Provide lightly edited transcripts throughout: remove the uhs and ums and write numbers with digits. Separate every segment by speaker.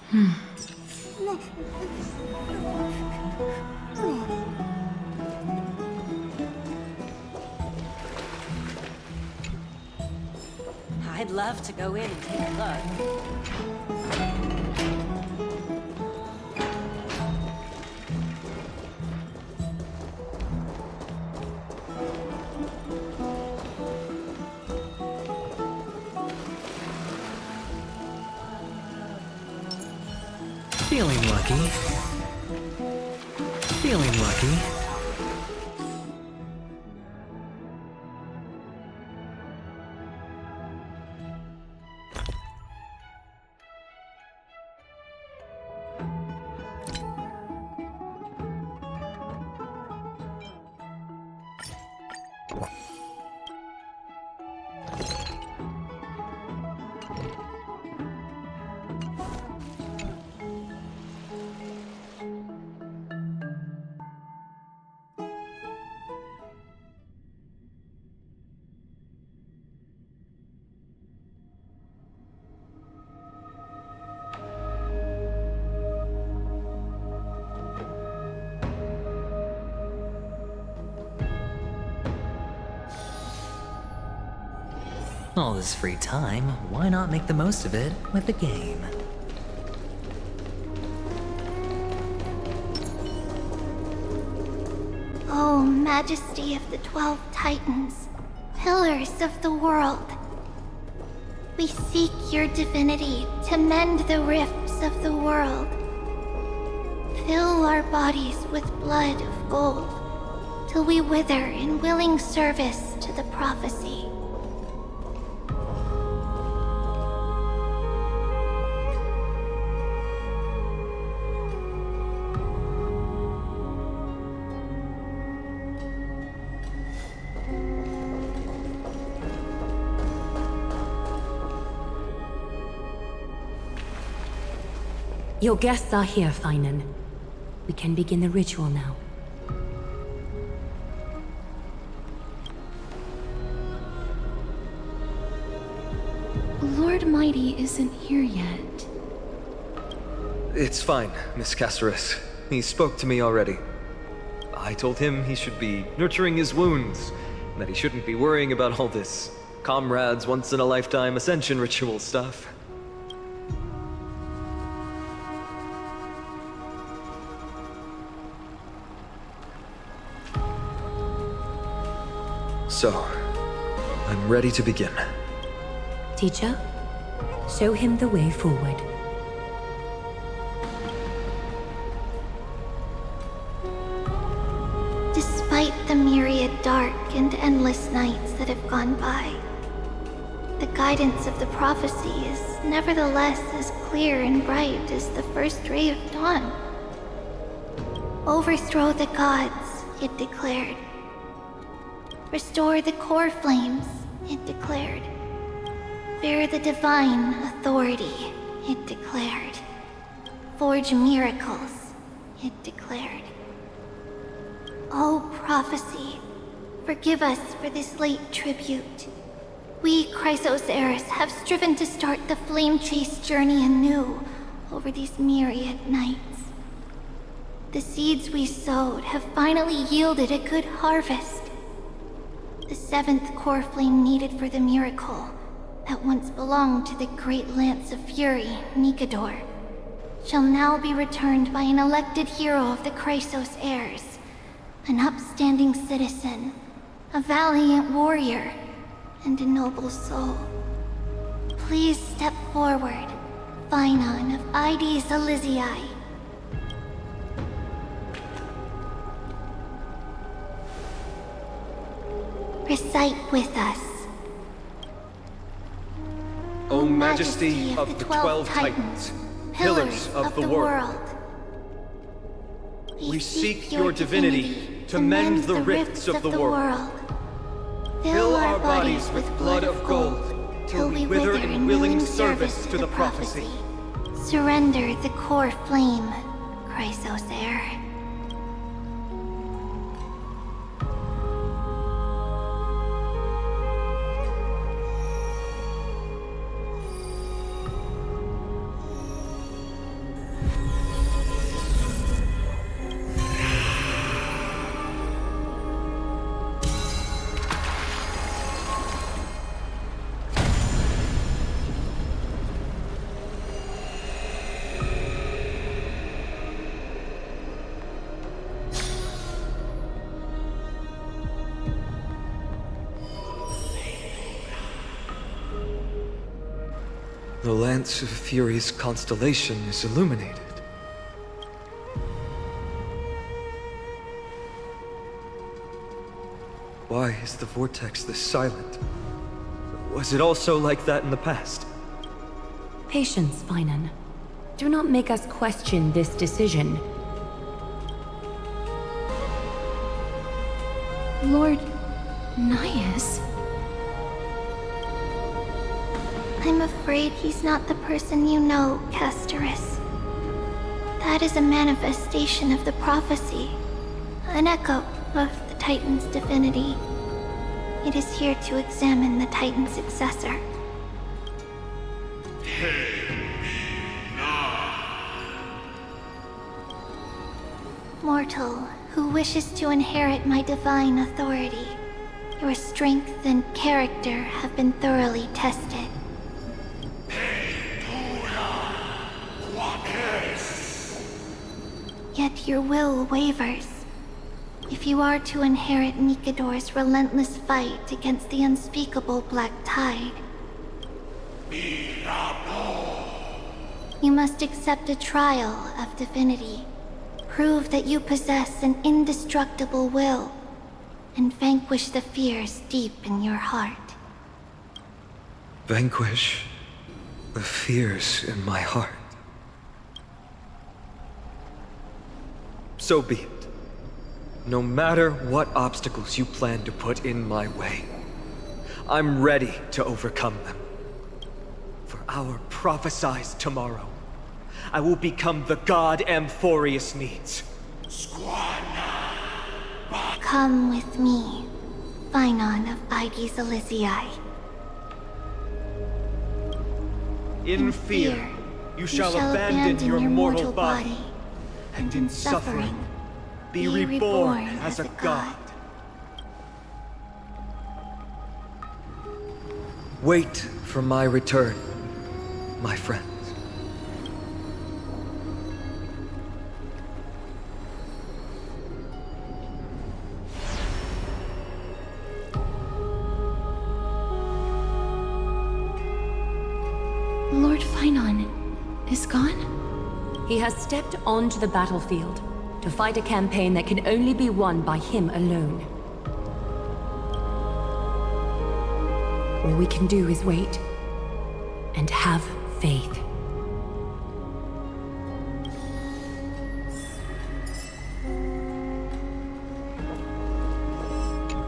Speaker 1: I'd love to go in and take a look.
Speaker 2: Feeling lucky. Feeling lucky. All this free time, why not make the most of it with a game?
Speaker 3: O Majesty of the 12 Titans, pillars of the world, we seek your divinity to mend the rifts of the world. Fill our bodies with blood of gold, till we wither in willing service to the prophecy.
Speaker 4: Your guests are here, Finan. We can begin the ritual now.
Speaker 5: Lord Mighty isn't here yet.
Speaker 6: It's fine, Miss Caceres. He spoke to me already. I told him he should be nurturing his wounds, and that he shouldn't be worrying about all this comrades once-in-a-lifetime ascension ritual stuff. So, I'm ready to begin.
Speaker 4: Teacher, show him the way forward.
Speaker 3: Despite the myriad dark and endless nights that have gone by, the guidance of the prophecy is nevertheless as clear and bright as the first ray of dawn. Overthrow the gods, it declared. Restore the core flames, it declared. Bear the divine authority, it declared. Forge miracles, it declared. O prophecy, forgive us for this late tribute. We, Chrysos heirs, have striven to start the flame chase journey anew over these myriad nights. The seeds we sowed have finally yielded a good harvest. The seventh core flame needed for the miracle that once belonged to the great Lance of Fury, Nikador, shall now be returned by an elected hero of the Chrysos heirs, an upstanding citizen, a valiant warrior, and a noble soul. Please step forward, Finan of Ides Elysiae. Recite with us.
Speaker 6: O Majesty of the 12 Titans, pillars of the world, we seek your divinity to mend the rifts of the world. Fill our bodies with blood of gold, till we wither in willing service to the prophecy.
Speaker 3: Surrender the core flame, Chrysos heir.
Speaker 6: The Lance of Fury's constellation is illuminated. Why is the vortex this silent? Was it also like that in the past?
Speaker 4: Patience, Finan. Do not make us question this decision.
Speaker 5: Lord Nias?
Speaker 3: I'm afraid he's not the person you know, Castorus. That is a manifestation of the prophecy, an echo of the Titan's divinity. It is here to examine the Titan's successor. Mortal, who wishes to inherit my divine authority, your strength and character have been thoroughly tested. Yet your will wavers. If you are to inherit Nikador's relentless fight against the unspeakable Black Tide, you must accept a trial of divinity. Prove that you possess an indestructible will, and vanquish the fears deep in your heart.
Speaker 6: Vanquish the fears in my heart. So be it. No matter what obstacles you plan to put in my way, I'm ready to overcome them. For our prophesied tomorrow, I will become the god Amphorius needs.
Speaker 3: Come with me, Finan of Aegis Elysiae.
Speaker 6: In fear, you shall abandon your mortal body, and in suffering, be reborn as a god. Wait for my return, my friends.
Speaker 5: Lord Finan is gone?
Speaker 4: He has stepped onto the battlefield to fight a campaign that can only be won by him alone. All we can do is wait and have faith.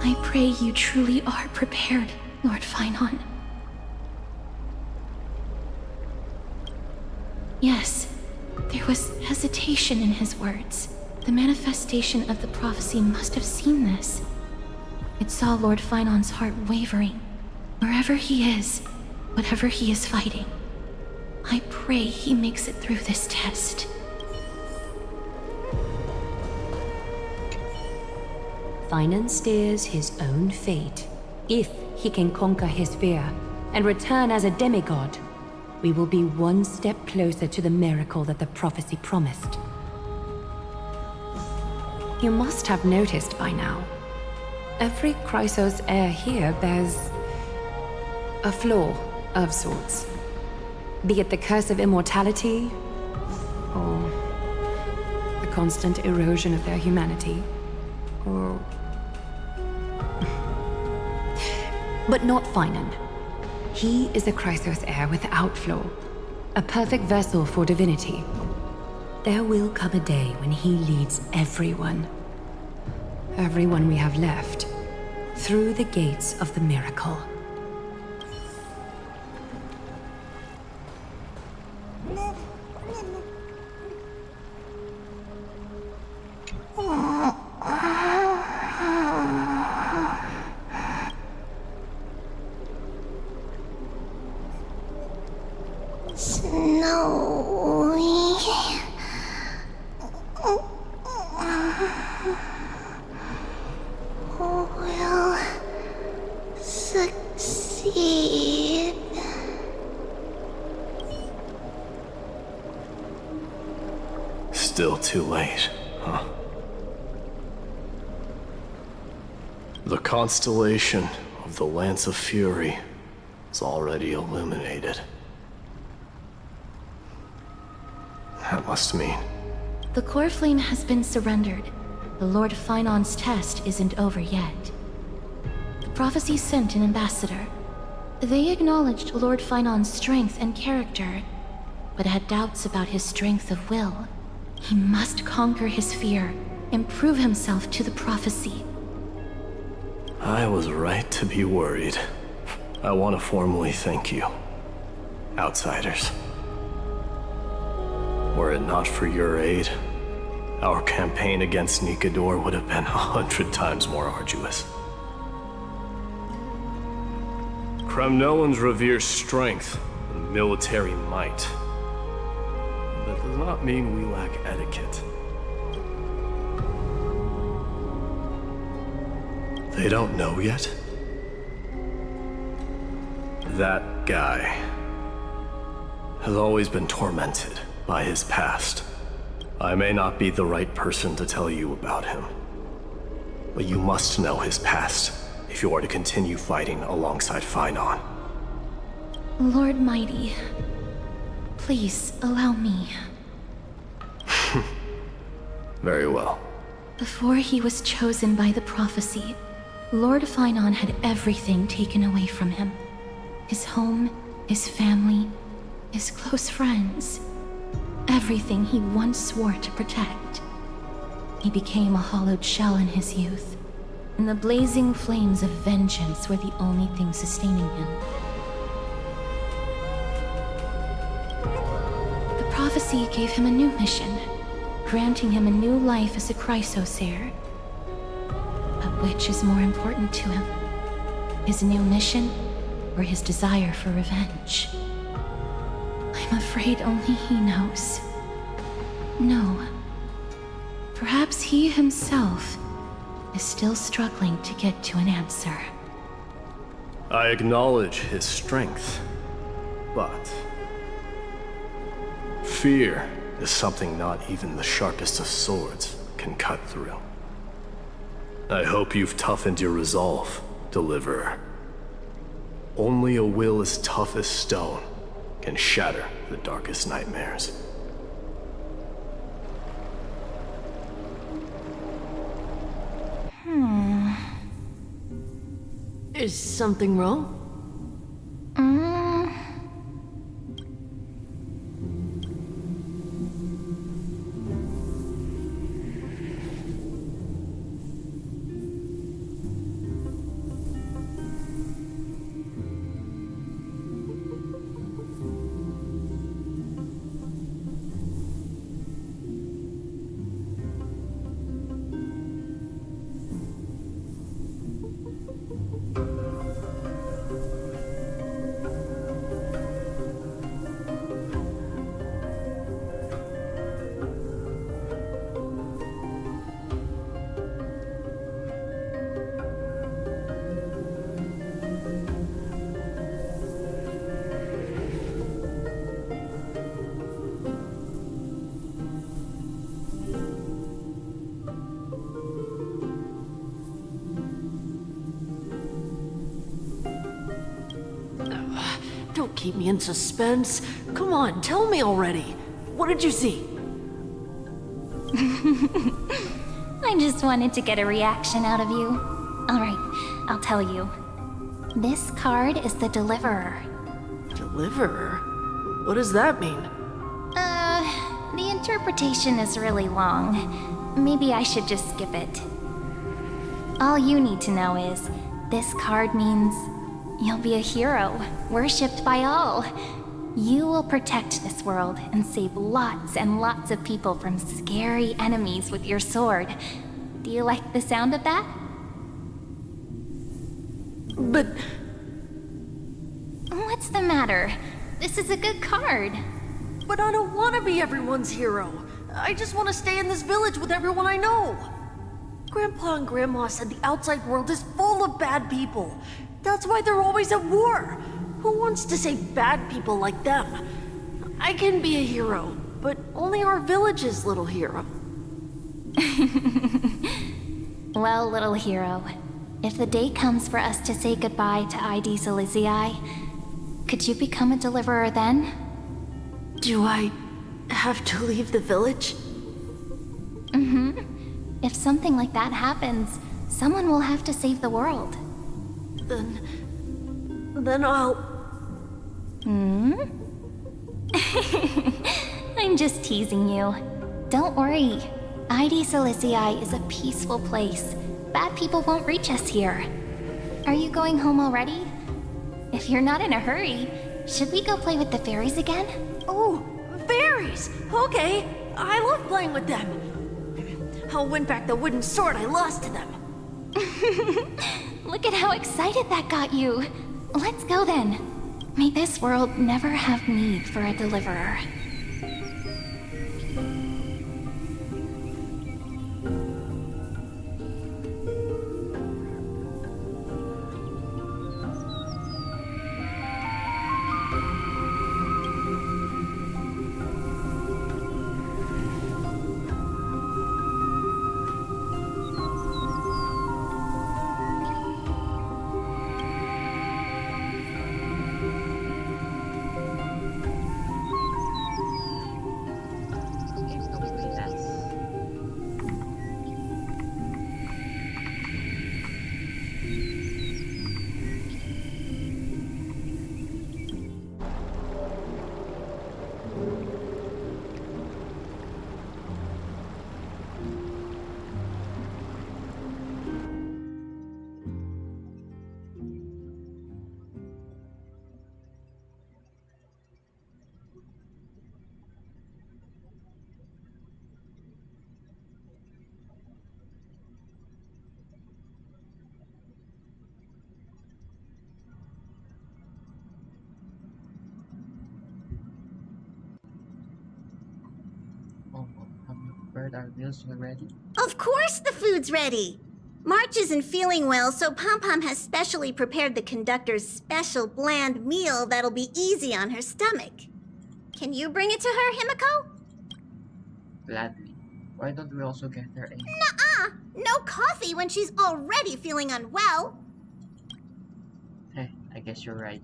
Speaker 5: I pray you truly are prepared, Lord Finan. Yes, there was hesitation in his words. The manifestation of the prophecy must have seen this. It saw Lord Finan's heart wavering. Wherever he is, whatever he is fighting, I pray he makes it through this test.
Speaker 4: Finan steers his own fate. If he can conquer his fear and return as a demigod, we will be one step closer to the miracle that the prophecy promised. You must have noticed by now, every Chrysos heir here bears a flaw of sorts. Be it the curse of immortality, or the constant erosion of their humanity, or... But not Finan. He is a Chrysos heir without flaw, a perfect vessel for divinity. There will come a day when he leads everyone we have left, through the gates of the miracle.
Speaker 3: Will succeed.
Speaker 7: Still too late, huh? The constellation of the Lance of Fury is already illuminated. that must mean?
Speaker 5: The core flame has been surrendered. The Lord Finon's test isn't over yet. The prophecy sent an ambassador. They acknowledged Lord Finon's strength and character, but had doubts about his strength of will. He must conquer his fear and prove himself to the prophecy.
Speaker 7: I was right to be worried. I want to formally thank you, outsiders. Were it not for your aid, our campaign against Nikador would have been 100 times more arduous. Kremnoans revere strength and military might. That does not mean we lack etiquette. They don't know yet? That guy has always been tormented by his past. I may not be the right person to tell you about him, but you must know his past if you are to continue fighting alongside Finon.
Speaker 5: Lord Mighty, please allow me.
Speaker 7: Very well.
Speaker 5: Before he was chosen by the prophecy, Lord Finon had everything taken away from him. His home, his family, his close friends. Everything he once swore to protect. He became a hollowed shell in his youth, and the blazing flames of vengeance were the only thing sustaining him. The prophecy gave him a new mission, granting him a new life as a Chrysos heir. But which is more important to him? His new mission, or his desire for revenge? I'm afraid only he knows. No. Perhaps he himself is still struggling to get to an answer.
Speaker 7: I acknowledge his strength, but fear is something not even the sharpest of swords can cut through. I hope you've toughened your resolve, Deliverer. Only a will as tough as stone can shatter the darkest nightmares.
Speaker 1: Is something wrong? Don't keep me in suspense. Come on, tell me already. What did you see?
Speaker 3: I just wanted to get a reaction out of you. Alright, I'll tell you. This card is the Deliverer.
Speaker 1: Deliverer? What does that mean?
Speaker 3: The interpretation is really long. Maybe I should just skip it. All you need to know is, this card means you'll be a hero, worshipped by all. You will protect this world and save lots and lots of people from scary enemies with your sword. Do you like the sound of that?
Speaker 1: But
Speaker 3: What's the matter? This is a good card.
Speaker 1: I don't want to be everyone's hero. I just want to stay in this village with everyone I know. Grandpa and Grandma said the outside world is full of bad people. That's why they're always at war. Who wants to save bad people like them? I can be a hero, but only our village's little hero.
Speaker 3: Well, little hero, if the day comes for us to say goodbye to ID Silizii, could you become a Deliverer then?
Speaker 1: Do I have to leave the village?
Speaker 3: If something like that happens, someone will have to save the world.
Speaker 1: Then I'll...
Speaker 3: I'm just teasing you. Don't worry. ID Silicii is a peaceful place. Bad people won't reach us here. Are you going home already? If you're not in a hurry, should we go play with the fairies again?
Speaker 1: Oh, fairies! Okay, I love playing with them. I'll win back the wooden sword I lost to them.
Speaker 3: Look at how excited that got you. Let's go then. May this world never have need for a deliverer.
Speaker 8: Are meals ready?
Speaker 9: Of course the food's ready! March isn't feeling well, so Pom Pom has specially prepared the conductor's special bland meal that'll be easy on her stomach. Can you bring it to her, Himiko?
Speaker 8: Gladly. Why don't we also get her a...
Speaker 9: Nuh-uh! No coffee when she's already feeling unwell!
Speaker 8: I guess you're right.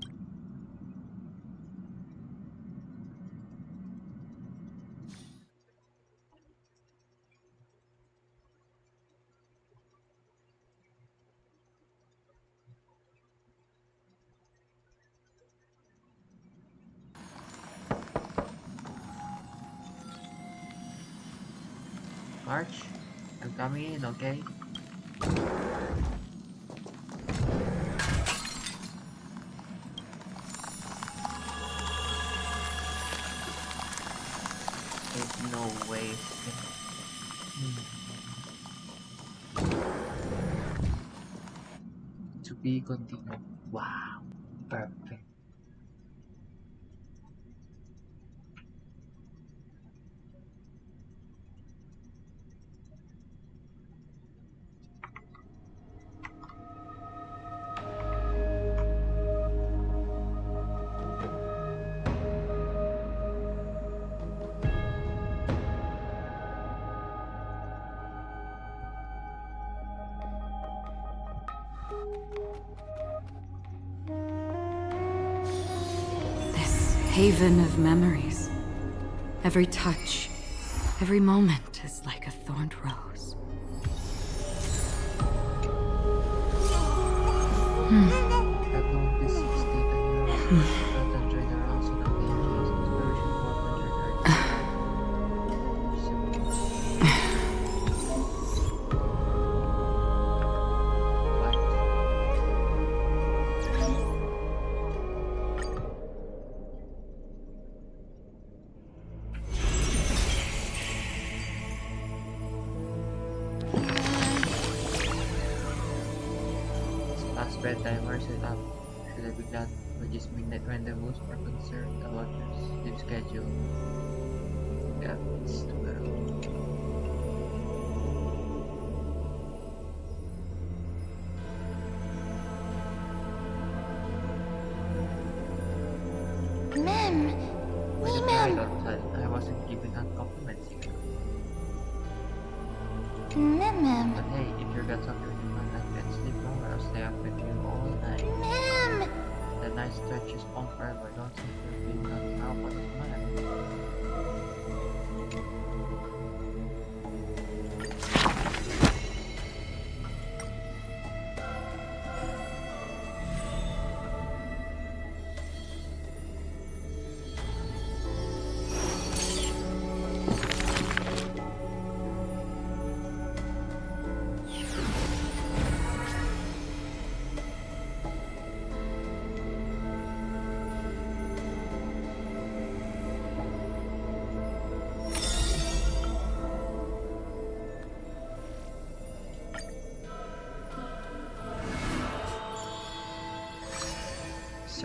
Speaker 8: March, I'm coming in, okay? There's no way. To be continued. Wow, perfect.
Speaker 4: This haven of memories. Every touch, every moment is like a thorned rose.
Speaker 8: That long this 60 but enjoy the rounds of the angels and spiritual work Last bedtime or set up. Should I be glad with this midnight rendezvous or concerned about your sleep schedule? Yeah, it's too early.
Speaker 3: Mem!
Speaker 8: When you
Speaker 3: Mem!
Speaker 8: cried outside, I wasn't giving out compliments here.
Speaker 3: Mem!
Speaker 8: But hey, if you're got something in mind, I can sleep longer. I'll stay up with you all night.
Speaker 3: Mem!
Speaker 8: The night stretches on forever, don't you feel being not now, but it's mine.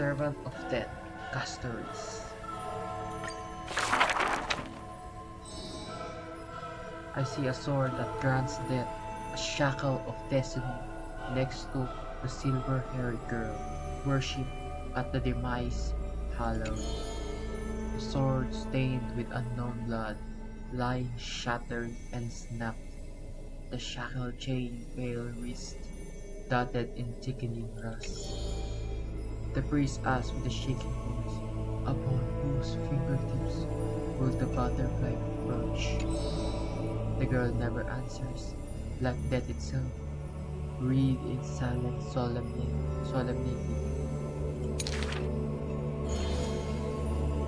Speaker 8: Servant of Death, Castoris. I see a sword that grants death, a shackle of destiny, next to the silver-haired girl, worshipped at the demise hollow. The sword stained with unknown blood, lying shattered and snapped. The shackle chain pale wrist, dotted in thickening rust. The priest asks with a shaking voice, upon whose fingertips will the butterfly approach? The girl never answers, like death itself, wreathed in silent solemnity.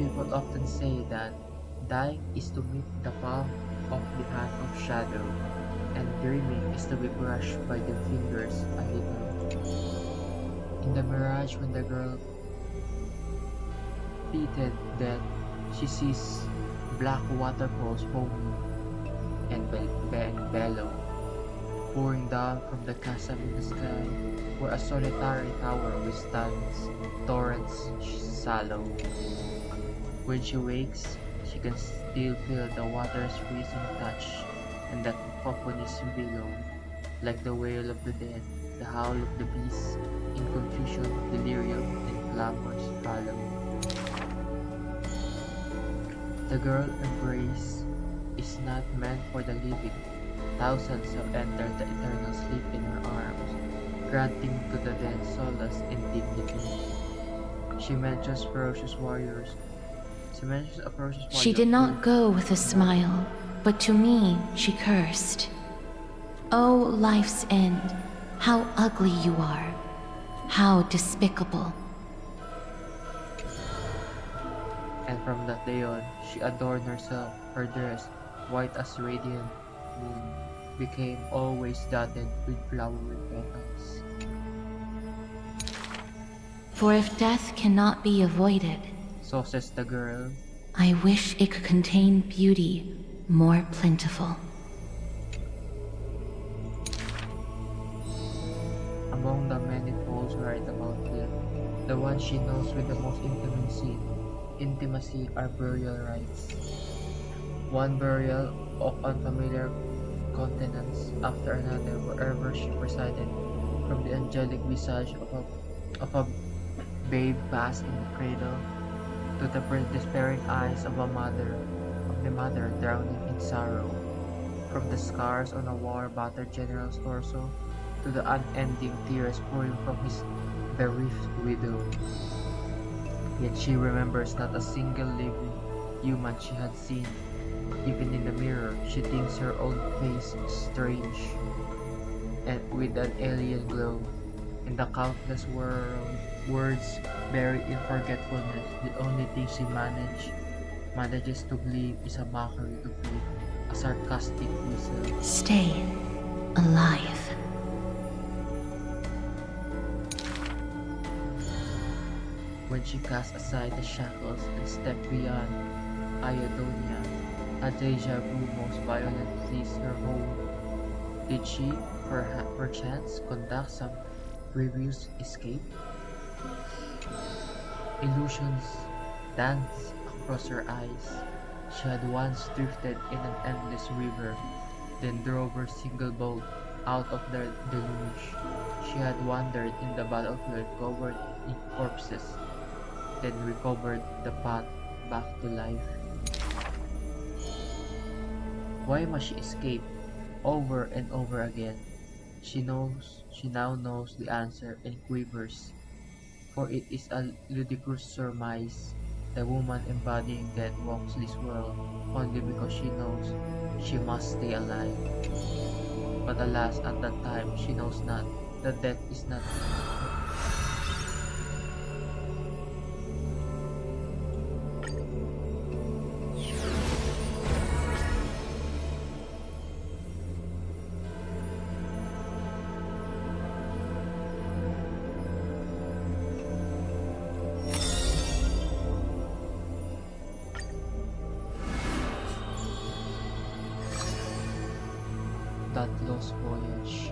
Speaker 8: People often say that dying is to meet the palm of the hand of shadow, and dreaming is to be brushed by the fingers a little. In the mirage, when the girl pleaded death, she sees black waterfalls foaming and bellow, pouring down from the chasm in the sky, where a solitary tower withstands torrents shallow. When she wakes, she can still feel the water's freezing touch, and that cacophonous below, like the wail of the dead, the howl of the beast, in confusion, delirium, and clamors follow. The girl embrace is not meant for the living. Thousands have entered the eternal sleep in her arms, granting to the dead solace and dignity. She mentions ferocious warriors.
Speaker 5: She did not go with a smile, but to me she cursed. Oh, life's end, how ugly you are, how despicable.
Speaker 8: And from that day on, she adorned herself. Her dress, white as radiant moon, became always dotted with flowery petals.
Speaker 5: For if death cannot be avoided,
Speaker 8: so says the girl,
Speaker 5: I wish it could contain beauty more plentiful.
Speaker 8: Among the many poles right about here, the one she knows with the most intimacy are burial rites. One burial of unfamiliar countenance after another wherever she presided, from the angelic visage of a babe passed in the cradle, to the despairing eyes of the mother drowning in sorrow, from the scars on a war-battered general's torso, to the unending tears pouring from his bereaved widow. Yet she remembers not a single living human she had seen. Even in the mirror, she thinks her own face strange, and with an alien glow. In the countless words buried in forgetfulness, the only thing she manages to believe is a mockery to flee, a sarcastic whistle.
Speaker 5: Stay alive.
Speaker 8: When she cast aside the shackles and stepped beyond Iodonia, a deja vu most violent seized her hold. Did she, perchance, conduct some previous escape? Illusions danced across her eyes. She had once drifted in an endless river, then drove her single boat out of the deluge. She had wandered in the battlefield covered in corpses, then recovered the path back to life. Why must she escape over and over again? She now knows the answer and quivers, for it is a ludicrous surmise. The woman embodying death walks this world only because she knows she must stay alive. But alas, at that time she knows not that death is not that lost voyage.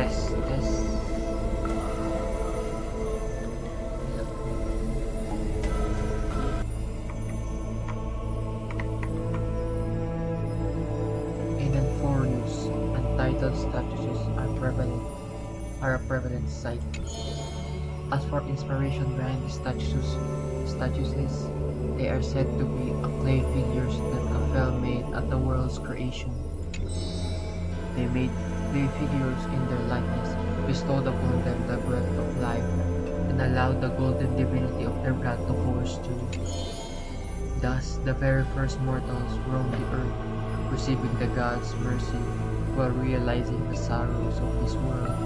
Speaker 8: Test. In Enforius, untitled statues are a prevalent sight. As for inspiration behind the statues, they are said to be clay figures that Aphel made at the world's creation. They made clay figures in their likeness, bestowed upon them the breath of life, and allowed the golden divinity of their god to course through. Thus, the very first mortals roamed the earth, receiving the god's mercy while realizing the sorrows of this world.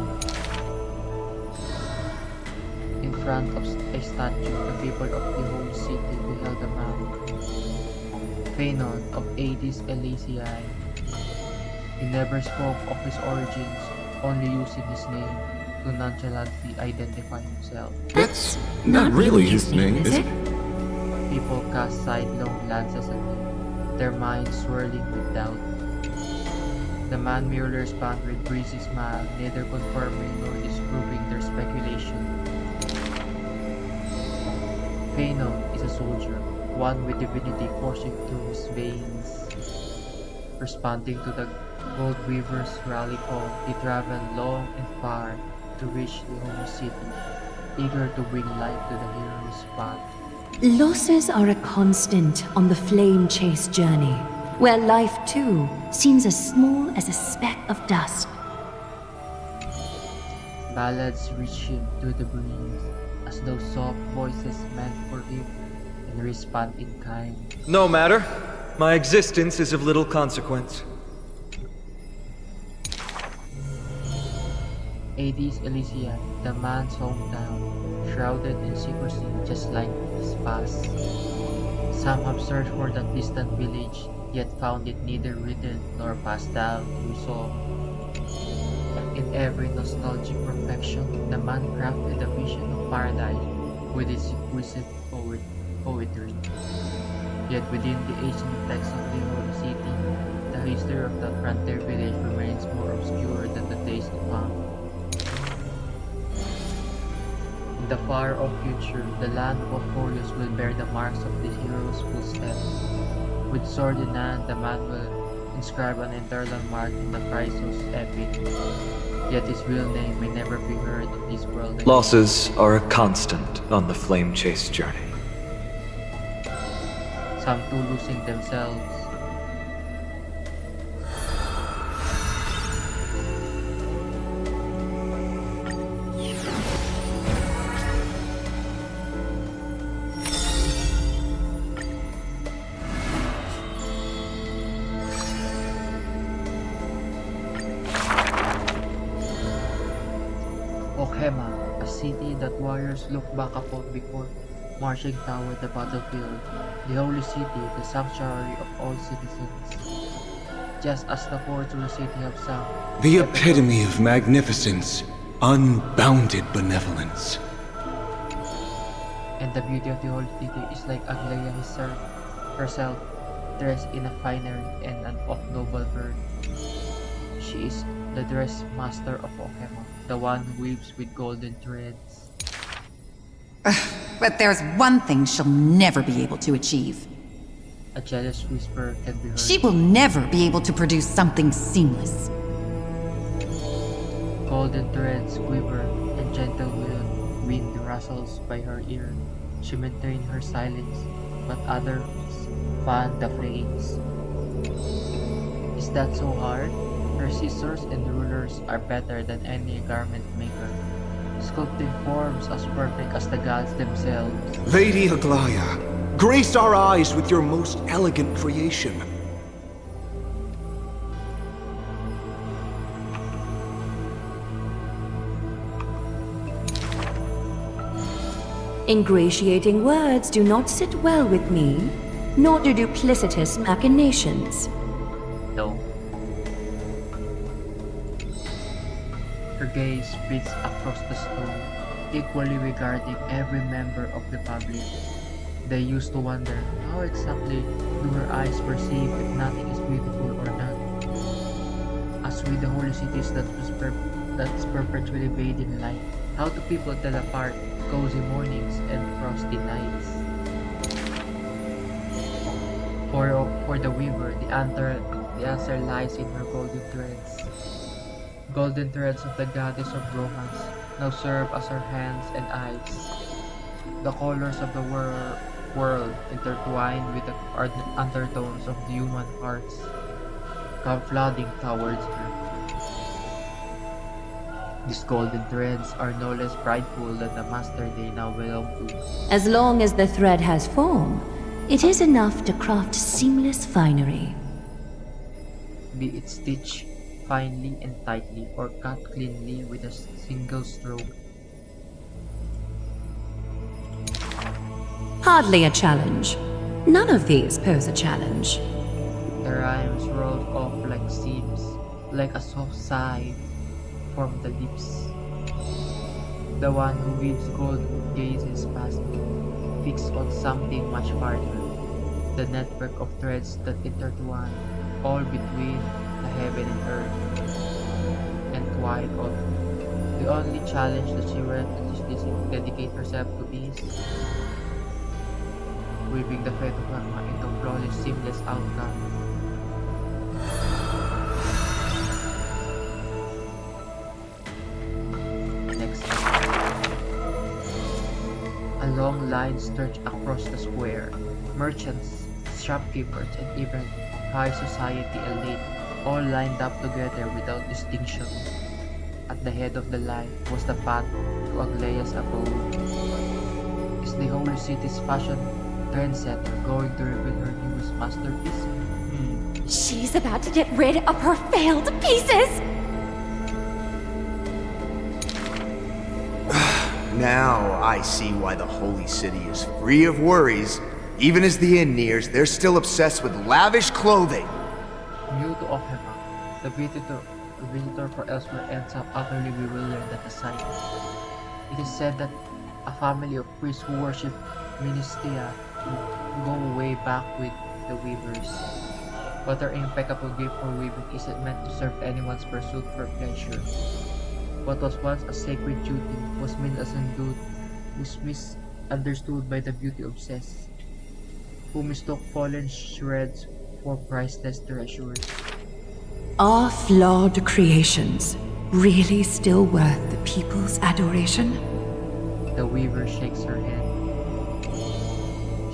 Speaker 8: In front of a statue, the people of the whole city beheld a man, Phaenon of Hades Elysiae. He never spoke of his origins, only using his name to nonchalantly identify himself.
Speaker 10: That's not really his name, is it?
Speaker 8: People cast sidelong glances at him, their minds swirling with doubt. The man merely responded with breezy smile, neither confirming nor disproving their speculation. Phaenon is a soldier, one with divinity coursing through his veins. Responding to the gold weaver's rally call, he traveled long and far to reach the holy city, eager to bring light to the hero's path.
Speaker 11: Losses are a constant on the flame chase journey, where life too seems as small as a speck of dust.
Speaker 8: Ballads reach him through the breeze, as though soft voices meant for him, and respond in kind.
Speaker 6: No matter. My existence is of little consequence.
Speaker 8: Hades Elysiae, the man's hometown, shrouded in secrecy just like his past. Some have searched for that distant village, yet found it neither written nor passed down through song. In every nostalgic perfection, the man crafted a vision of paradise with its exquisite poetry. Yet within the ancient text of the holy city, the history of the frontier village remains more obscure than the days to come. In the far-off future, the land of Enforius will bear the marks of the hero's footsteps. With sword in hand, the man will inscribe an internal mark in the Chrysos epic. Yet his real name may never be heard in this world again.
Speaker 6: Losses are a constant on the flame chase journey.
Speaker 8: Some too losing themselves. Okhema, a city that warriors look back upon before marching toward the battlefield, the holy city, the sanctuary of all citizens. Just as the chords of the city have sung,
Speaker 10: The epitome of magnificence, unbounded benevolence.
Speaker 8: and the beauty of the holy city is like Aglaia herself, dressed in a finery and of noble birth. She is the dress master of Okhema, the one who weaves with golden threads.
Speaker 12: But there's one thing she'll never be able to achieve.
Speaker 8: A jealous whisper can be heard.
Speaker 12: She will never be able to produce something seamless.
Speaker 8: Golden threads quiver, and gentle wind rustles by her ear. She maintains her silence, but others fan the flames. Is that so hard? Her scissors and rulers are better than any garment maker, sculpting forms as perfect as the gods themselves.
Speaker 10: Lady Aglaia, grace our eyes with your most elegant creation.
Speaker 11: Ingratiating words do not sit well with me, nor do duplicitous machinations.
Speaker 8: No. Her gaze speeds across the stone, equally regarding every member of the public. They used to wonder, how exactly do her eyes perceive if nothing is beautiful or not? As As with the holy cities that's perpetually bathed in light, how do people tell apart cozy mornings and frosty nights? For the weaver, the answer lies in her golden threads. Golden threads of the goddess of romance now serve as her hands and eyes. The colors of the world intertwined with the undertones of the human hearts come flooding towards her. These golden threads are no less prideful than the master they now belong to.
Speaker 11: As long as the thread has form, it is enough to craft seamless finery.
Speaker 8: Be it stitched finely and tightly or cut cleanly with a single stroke.
Speaker 11: Hardly a challenge. None of these pose a challenge.
Speaker 8: The rhymes rolled off like seams, like a soft sigh from the lips. The one who weaves gold gazes past me, fixed on something much farther. The network of threads that intertwine, all between the heaven and earth, and twine on. The only challenge that she will dedicate herself to is weaving the thread of Karma into flawless, seamless outcome. Next. A long line stretched across the square. Merchants, shopkeepers, and even high society elite all lined up together without distinction. At the head of the line was the path to Aglaea's abode. Is the holy city's fashion trendsetter going to reveal her newest masterpiece?
Speaker 4: She's about to get rid of her failed pieces!
Speaker 10: Now I see why the Holy City is free of worries. Even as the inn nears, they're still obsessed with lavish clothing.
Speaker 8: New to Okema, the visitor for elsewhere ends up utterly bewildered at the sight. It is said that a family of priests who worship Ministia go way back with the weavers. But their impeccable gift for weaving isn't meant to serve anyone's pursuit for pleasure. What was once a sacred duty was misunderstood by the beauty-obsessed, who mistook fallen shreds for priceless treasures.
Speaker 11: Are flawed creations really still worth the people's adoration?
Speaker 8: The weaver shakes her head.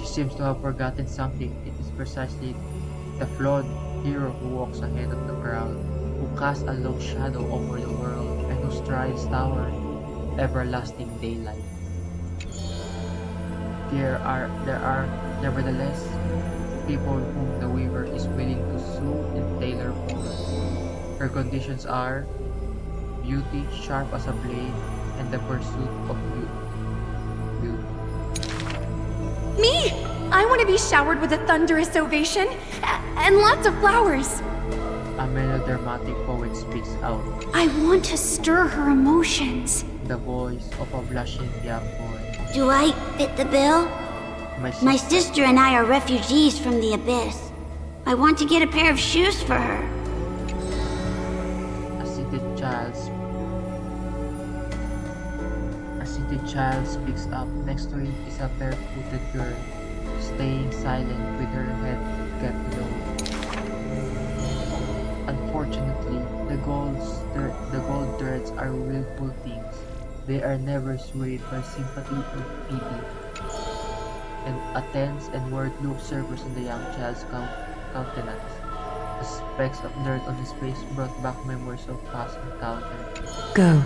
Speaker 8: She seems to have forgotten something. It is precisely the flawed hero who walks ahead of the crowd, who casts a long shadow over the world, and whose strides tower everlasting daylight. There are nevertheless people whom the weaver is willing to sue and tailor for. Her conditions are beauty sharp as a blade and the pursuit of beauty.
Speaker 4: Me! I want to be showered with a thunderous ovation and lots of flowers.
Speaker 8: A melodramatic poet speaks out.
Speaker 3: I want to stir her emotions.
Speaker 8: The voice of a blushing young boy.
Speaker 9: Do I fit the bill? My sister and I are refugees from the Abyss. I want to get a pair of shoes for her.
Speaker 8: A seated child speaks up. Next to it is a barefooted girl, staying silent with her head kept low. Unfortunately, the gold threads are willful things. They are never swayed by sympathy or pity. And a tense and worried look surfaces on the young child's countenance. The specks of dirt on his face brought back memories of past encounter.
Speaker 11: Go.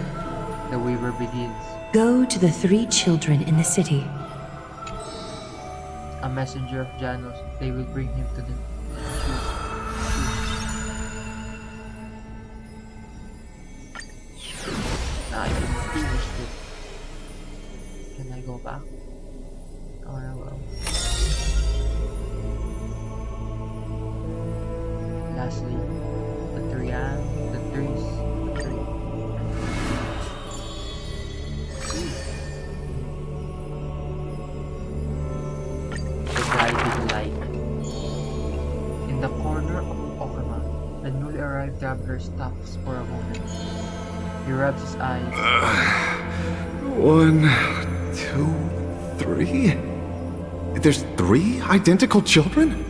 Speaker 8: The weaver begins.
Speaker 11: Go to the 3 children in the city.
Speaker 8: A messenger of Janos, they will bring him to the I finished it. Can I go back? Oh, I will. Lastly, the trees. The guiding light. In the corner of Okama, the newly arrived traveler stops for a moment. He rubs his eyes.
Speaker 13: 1, 2, 3? There's 3 identical children?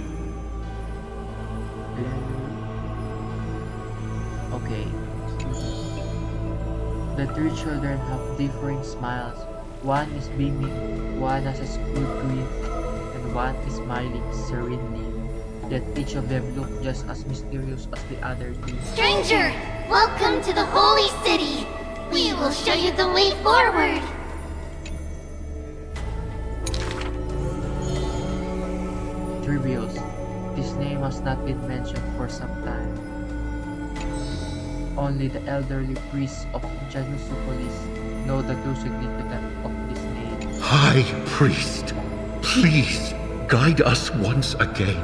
Speaker 8: Okay. The 3 children have differing smiles. One is beaming, one has a screwed grin, and one is smiling serenely. Yet each of them look just as mysterious as the other 2.
Speaker 3: Stranger, welcome to the Holy City. We will show you the way forward.
Speaker 8: Trivials. This name has not been mentioned for some time. Only the elderly priests of Janusopolis know the true significance of this name.
Speaker 14: High Priest, please guide us once again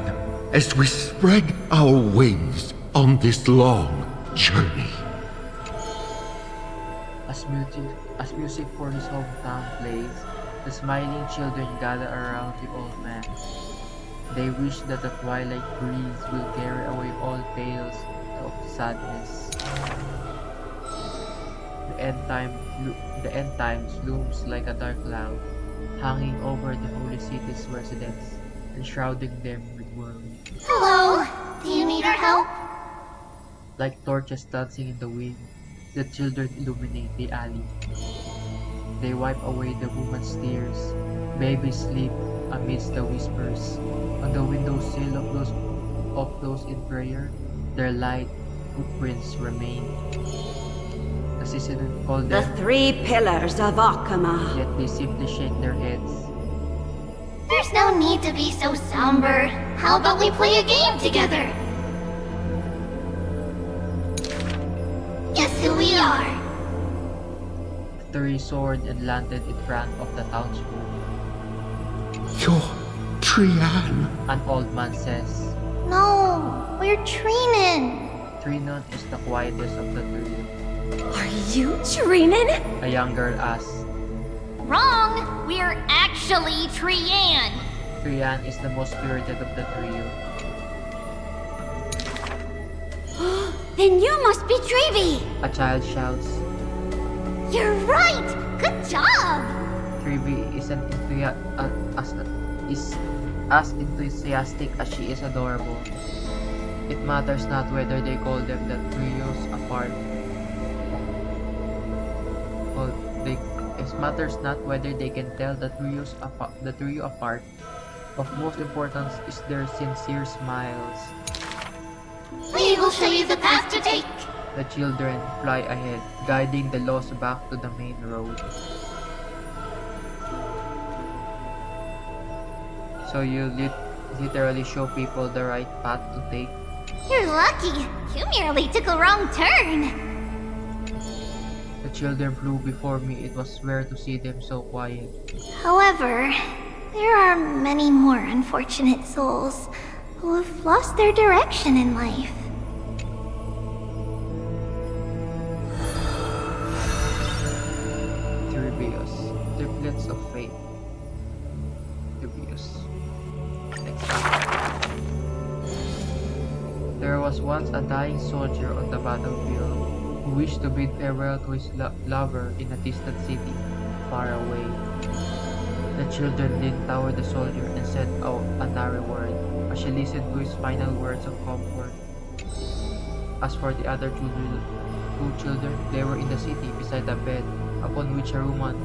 Speaker 14: as we spread our wings on this long journey.
Speaker 8: As music for his hometown plays, the smiling children gather around the old man. They wish that the twilight breeze will carry away all tales of sadness. The end times looms like a dark cloud, hanging over the holy city's residents and shrouding them with worry.
Speaker 3: Hello, do you need our help?
Speaker 8: Like torches dancing in the wind, the children illuminate the alley. They wipe away the woman's tears. Babies sleep amidst the whispers. On the windowsill of those in prayer, their light footprints remain. The citizens call
Speaker 15: The
Speaker 8: them,
Speaker 15: 3 pillars of Akama.
Speaker 8: yet they simply shake their heads.
Speaker 3: There's no need to be so somber. How about we play a game together? Guess who we are?
Speaker 8: The 3 soared and landed in front of the townsfolk.
Speaker 14: You're Trian.
Speaker 8: An old man says.
Speaker 3: No, we're Trinin.
Speaker 8: Trinon is the quietest of the 3.
Speaker 15: Are you Trinin?
Speaker 8: A young girl asks.
Speaker 3: Wrong! We're actually Trian.
Speaker 8: Trian is the most spirited of the trio.
Speaker 3: Then you must be Trevi.
Speaker 8: A child shouts.
Speaker 3: You're right. Good job.
Speaker 8: Trevi is as enthusiastic as she is adorable. It matters not whether they call them the trios apart. It matters not whether they can tell the trio apart. Of most importance is their sincere smiles.
Speaker 3: We will show you the path to take.
Speaker 8: The children fly ahead, guiding the lost back to the main road. So you literally show people the right path to take.
Speaker 3: You're lucky. You merely took a wrong turn.
Speaker 8: The children flew before me. It was rare to see them so quiet.
Speaker 3: However, there are many more unfortunate souls who have lost their direction in life.
Speaker 8: Trivious. Triplets of fate. Trivious. Next up. There was once a dying soldier on the battlefield who wished to bid farewell to his lover in a distant city, far away. The children leaned toward the soldier and said a nary word as she listened to his final words of comfort. As for the other two children, they were in the city beside a bed upon which a woman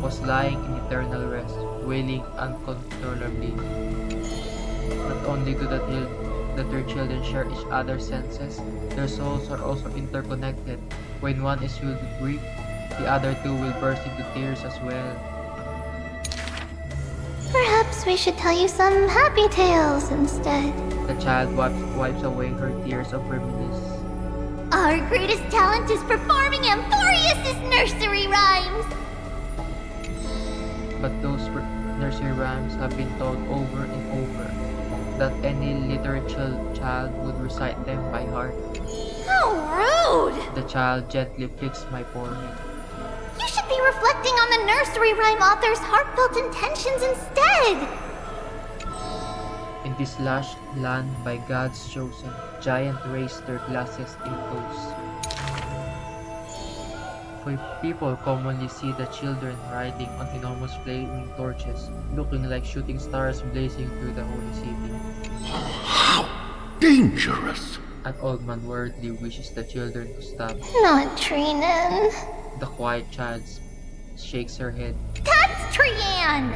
Speaker 8: was lying in eternal rest, wailing uncontrollably. Not only do the 3 children share each other's senses, their souls are also interconnected. When one is filled with grief, the other 2 will burst into tears as well.
Speaker 3: Perhaps we should tell you some happy tales instead.
Speaker 8: The child wipes away her tears of reminiscence.
Speaker 3: Our greatest talent is performing Amphorius' nursery rhymes.
Speaker 8: But those nursery rhymes have been told over and over, that any literate child would recite them by heart.
Speaker 3: How rude!
Speaker 8: The child gently flicks my forehead.
Speaker 3: You should be reflecting on the nursery rhyme author's heartfelt intentions instead.
Speaker 8: In this lush land by God's chosen, giants raise their glasses in toast. People commonly see the children riding on enormous flaming torches, looking like shooting stars blazing through the holy city.
Speaker 14: Dangerous!
Speaker 8: An old man worriedly wishes the children to stop.
Speaker 3: Not Trinan.
Speaker 8: The quiet child shakes her head.
Speaker 3: That's Trian!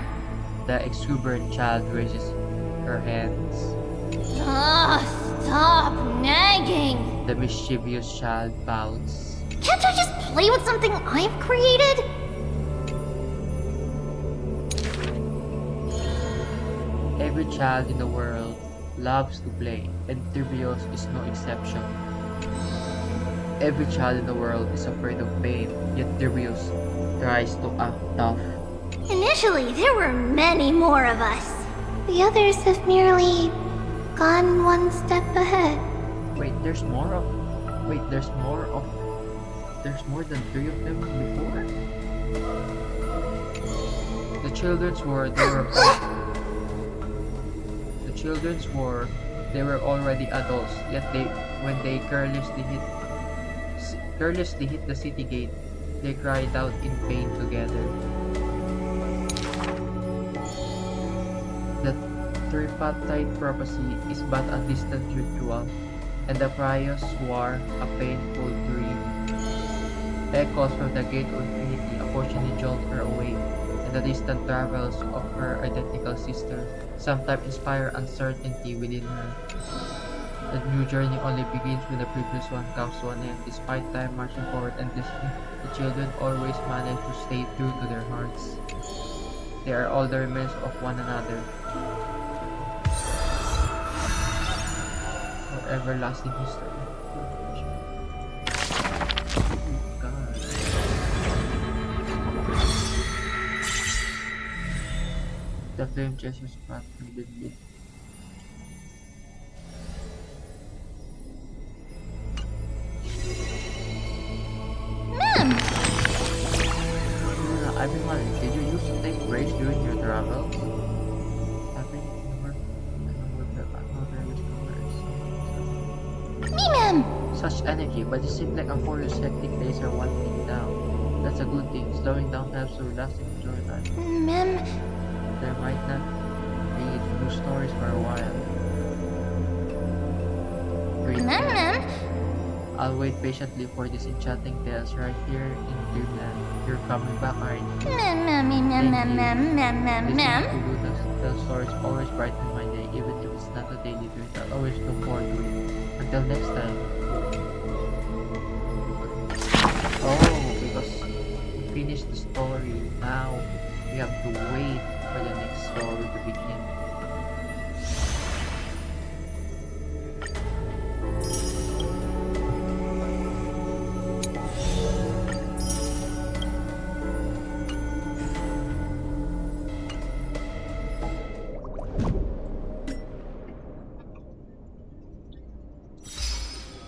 Speaker 8: The exuberant child raises her hands.
Speaker 3: Stop nagging!
Speaker 8: The mischievous child pouts.
Speaker 3: Can't I just play with something I've created?
Speaker 8: Every child in the world loves to play, and Trivios is no exception. Every child in the world is afraid of pain, yet Trivios tries to act tough.
Speaker 3: Initially, there were many more of us. The others have merely gone one step ahead.
Speaker 8: Wait, there's more than 3 of them before? The children's war, they were already adults, yet when they carelessly hit the city gate, they cried out in pain together. The tripartite prophecy is but a distant ritual, and the Prius War a painful dream. Echoes from the gate of infinity unfortunately jolt her awake, and the distant travels of her identical sister sometimes inspire uncertainty within her. The new journey only begins when the previous one comes to an end. Despite time marching forward endlessly, the children always manage to stay true to their hearts. They are all the remains of one another. For everlasting history. The flame chasers path needed me.
Speaker 3: Ma'am!
Speaker 8: Everyone, did you used to take breaks during your travels?
Speaker 3: Me, ma'am!
Speaker 8: Such energy, but it seems like for your hectic days are winding down. That's a good thing. Slowing down helps to relax and enjoy life.
Speaker 3: Ma'am,
Speaker 8: There might not be new stories for a while. Great.
Speaker 3: ma'am.
Speaker 8: I'll wait patiently for these enchanting tales right here in Dreamland. You're coming back, aren't you?
Speaker 3: Ma'am.
Speaker 8: Listening to Luna's tell stories always brighten my day, even if it's not a daily dream. I'll always look forward to it. Until next time. Oh, because we finished the story. Now we have to wait for the next story to begin.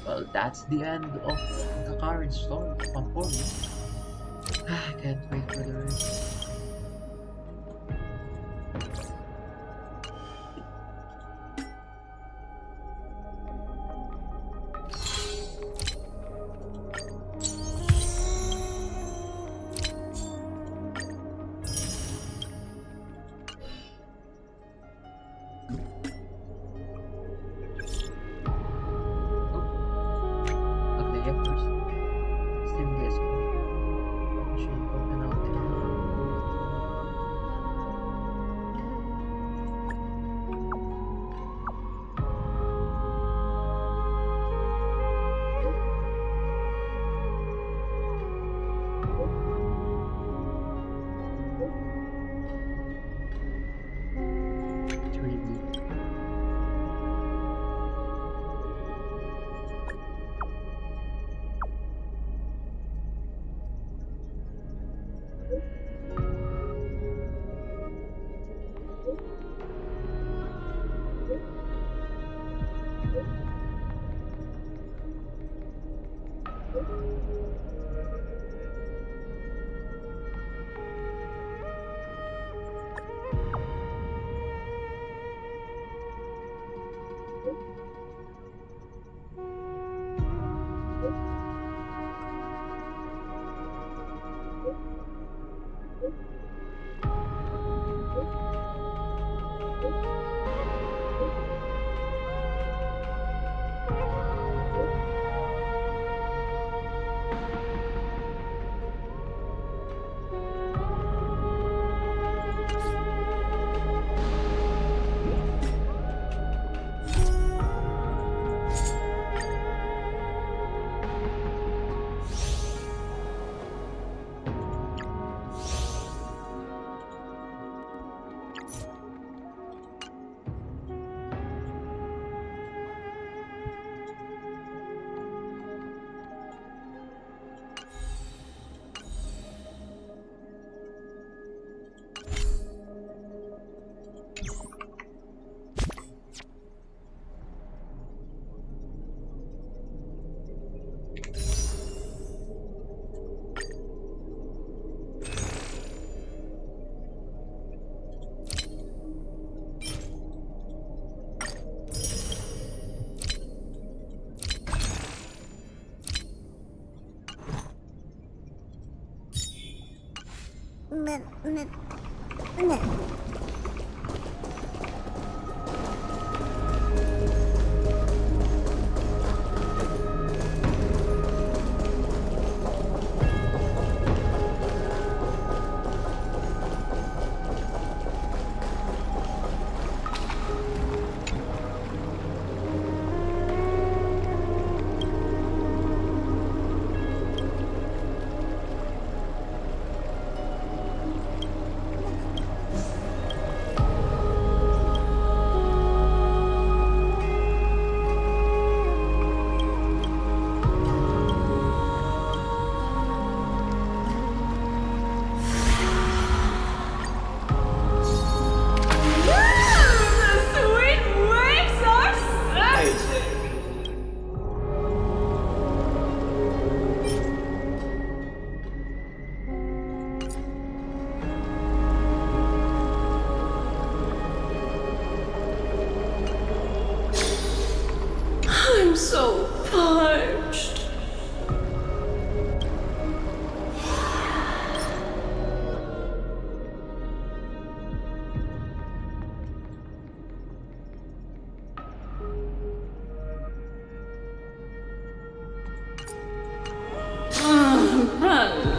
Speaker 8: Well, that's the end of the current story of Pampoli. I can't wait for the rest.
Speaker 15: I'm so parched.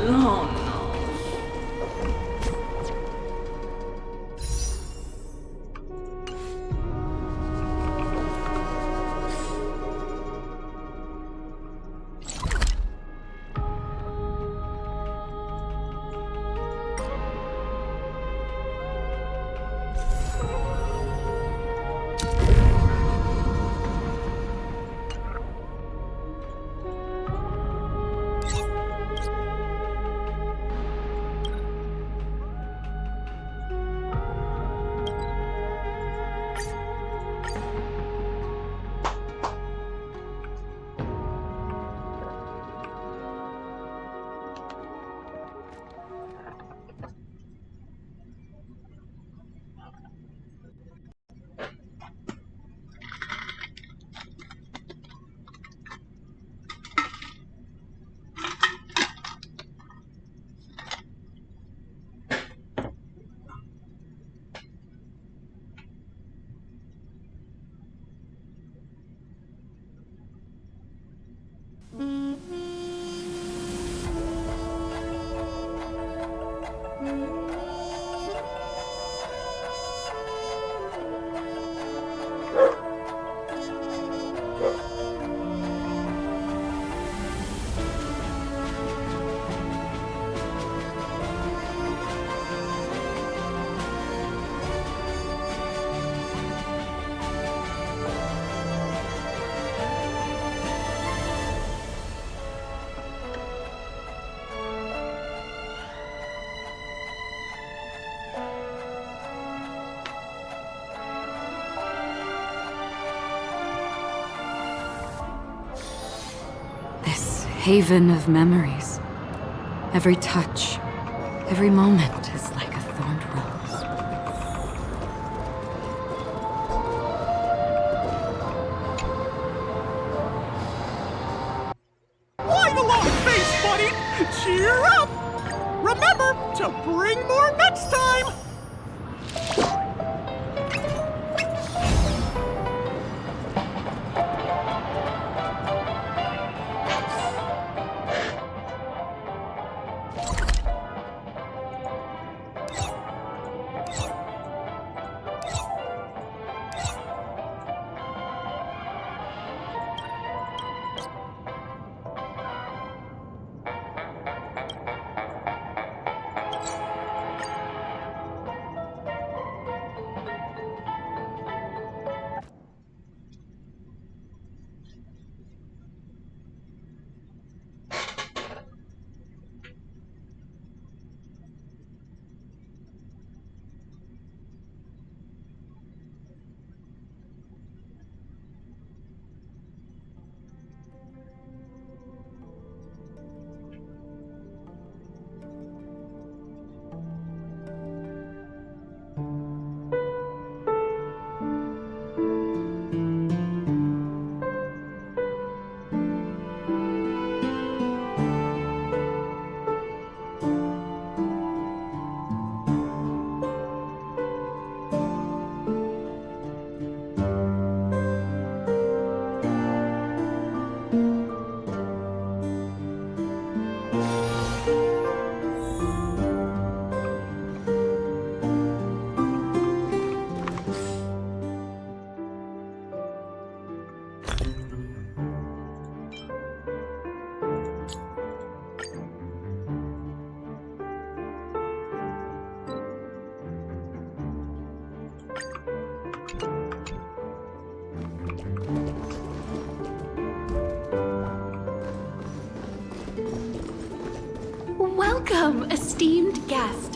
Speaker 15: No.
Speaker 16: Haven of memories. Every touch, every moment is like a thorned rose.
Speaker 17: Right along, face buddy! Cheer up! Remember to bring more next time!
Speaker 5: Welcome, esteemed guest.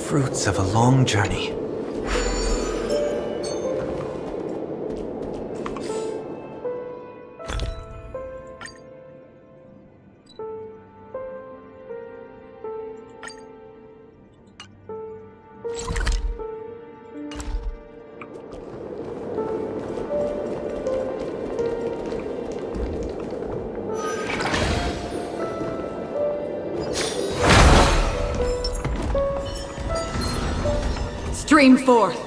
Speaker 10: Fruits of a long journey.
Speaker 12: Stream forth.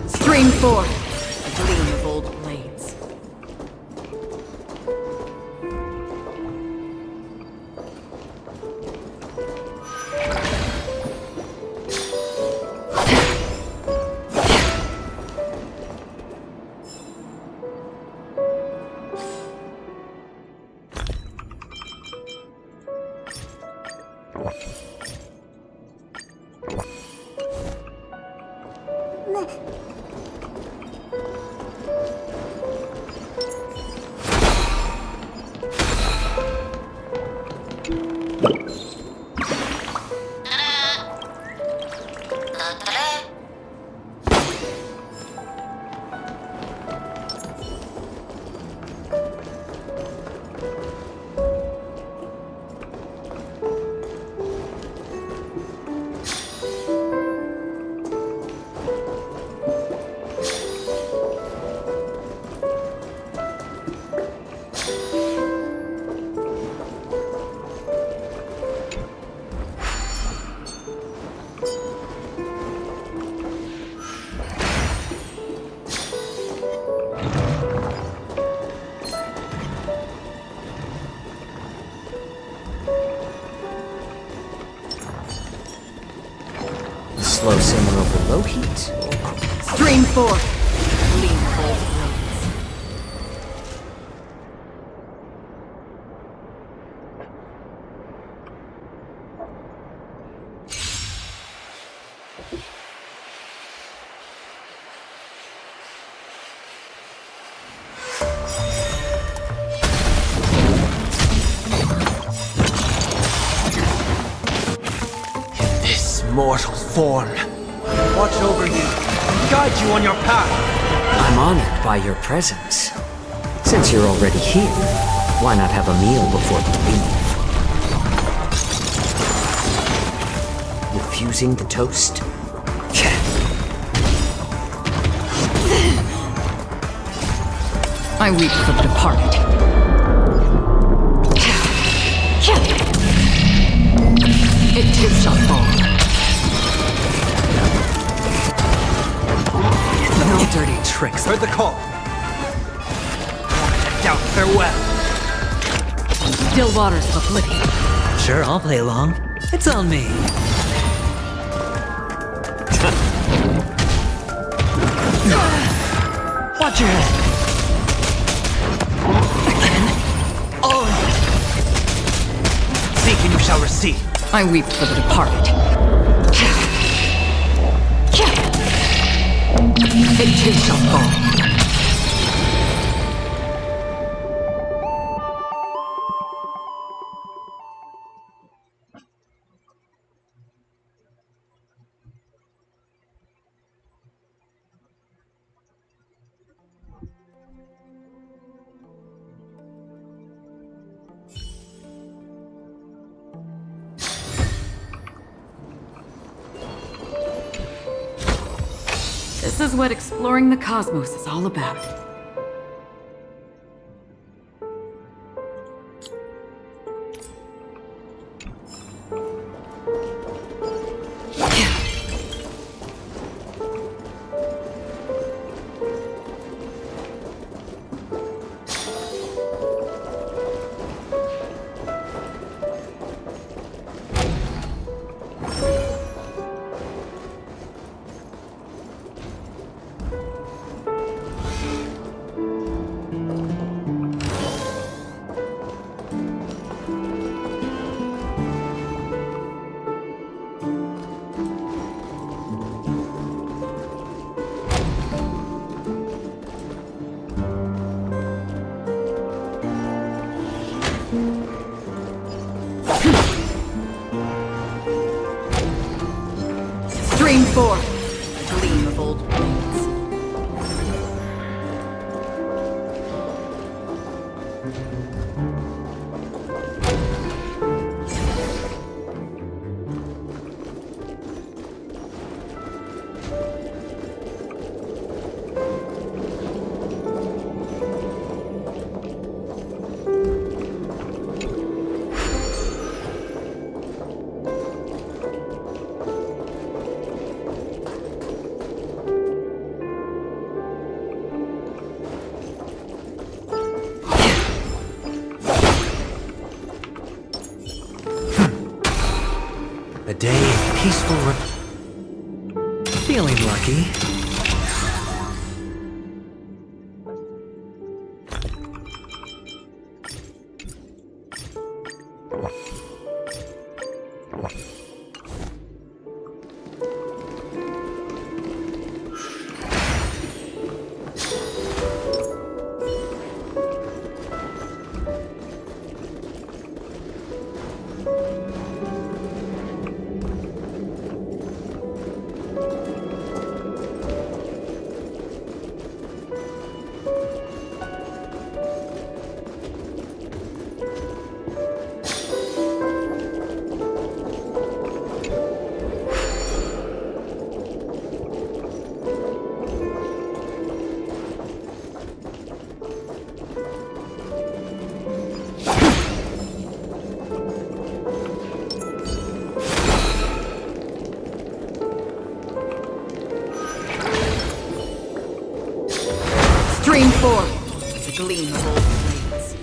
Speaker 12: Stream forth. A gleam of old blades.
Speaker 2: Slow simmer over low heat.
Speaker 12: Stream forth. Gleam of old blades.
Speaker 10: Mortal form. Watch over you and guide you on your path.
Speaker 2: I'm honored by your presence. Since you're already here, why not have a meal before we leave? Refusing the toast?
Speaker 12: I weep for the departed. It too shall fall.
Speaker 10: No dirty tricks. Heard the call. Doubt farewell.
Speaker 12: Still waters of oblivion.
Speaker 2: Sure, I'll play along. It's on me.
Speaker 10: Watch your head. Again. All of it. Seek and you shall receive.
Speaker 12: I weep for the departed. It too shall fall.
Speaker 16: This is what exploring the cosmos is all about.
Speaker 12: Stream 4. Gleam of old blades.
Speaker 2: A day of peaceful feeling lucky.
Speaker 12: Stream 4. The gleam of old blades.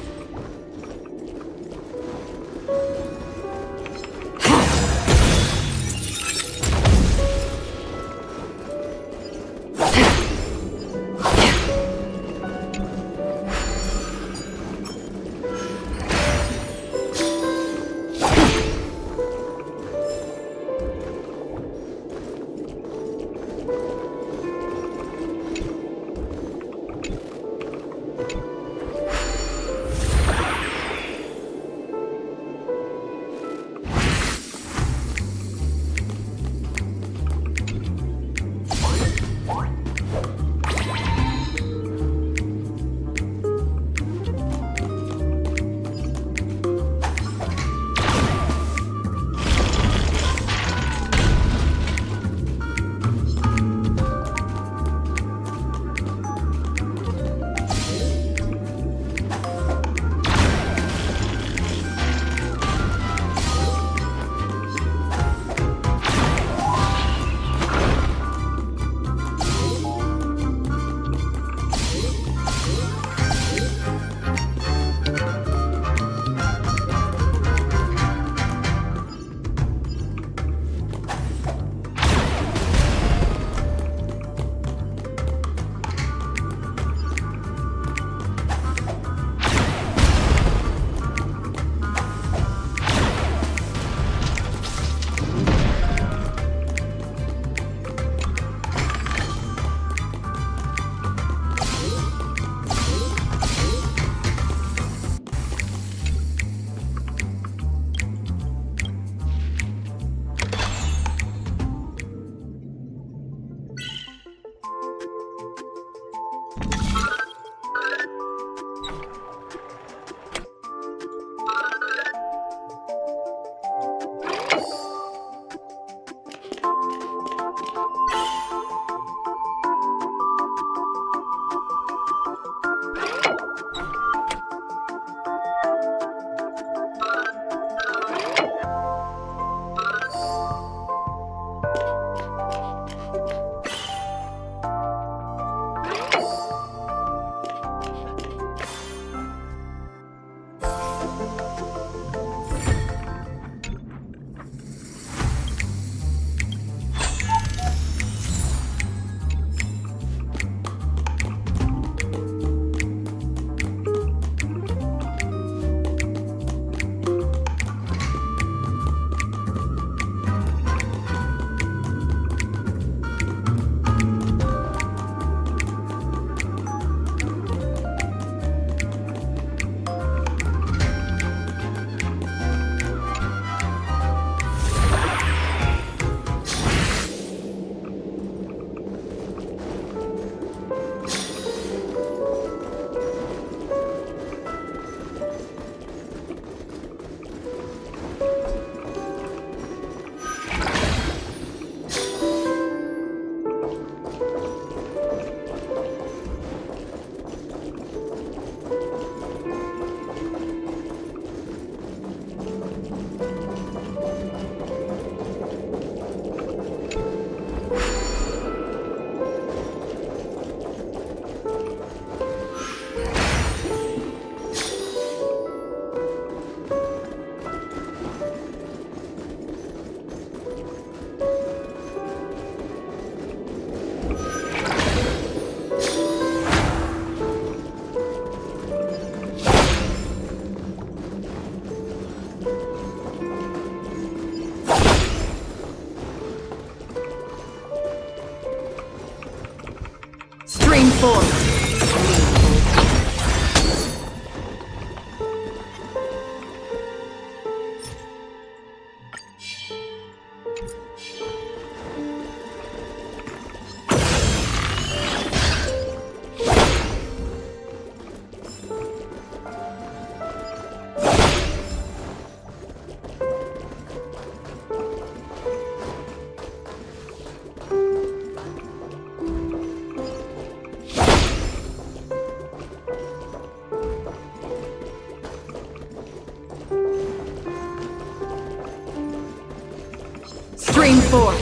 Speaker 12: Stream forth,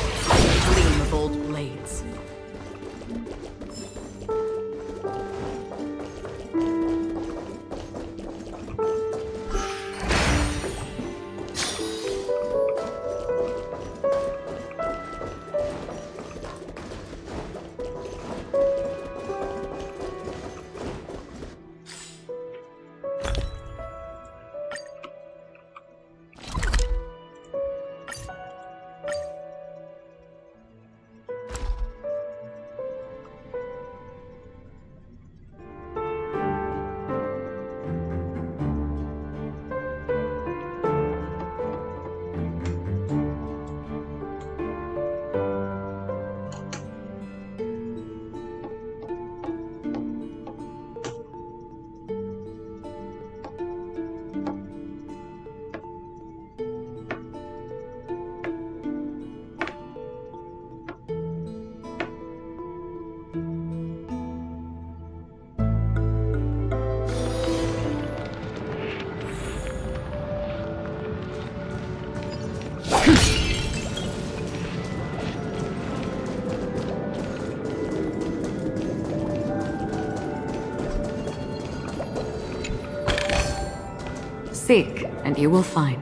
Speaker 12: gleam of old blades.
Speaker 16: Seek, and you will find.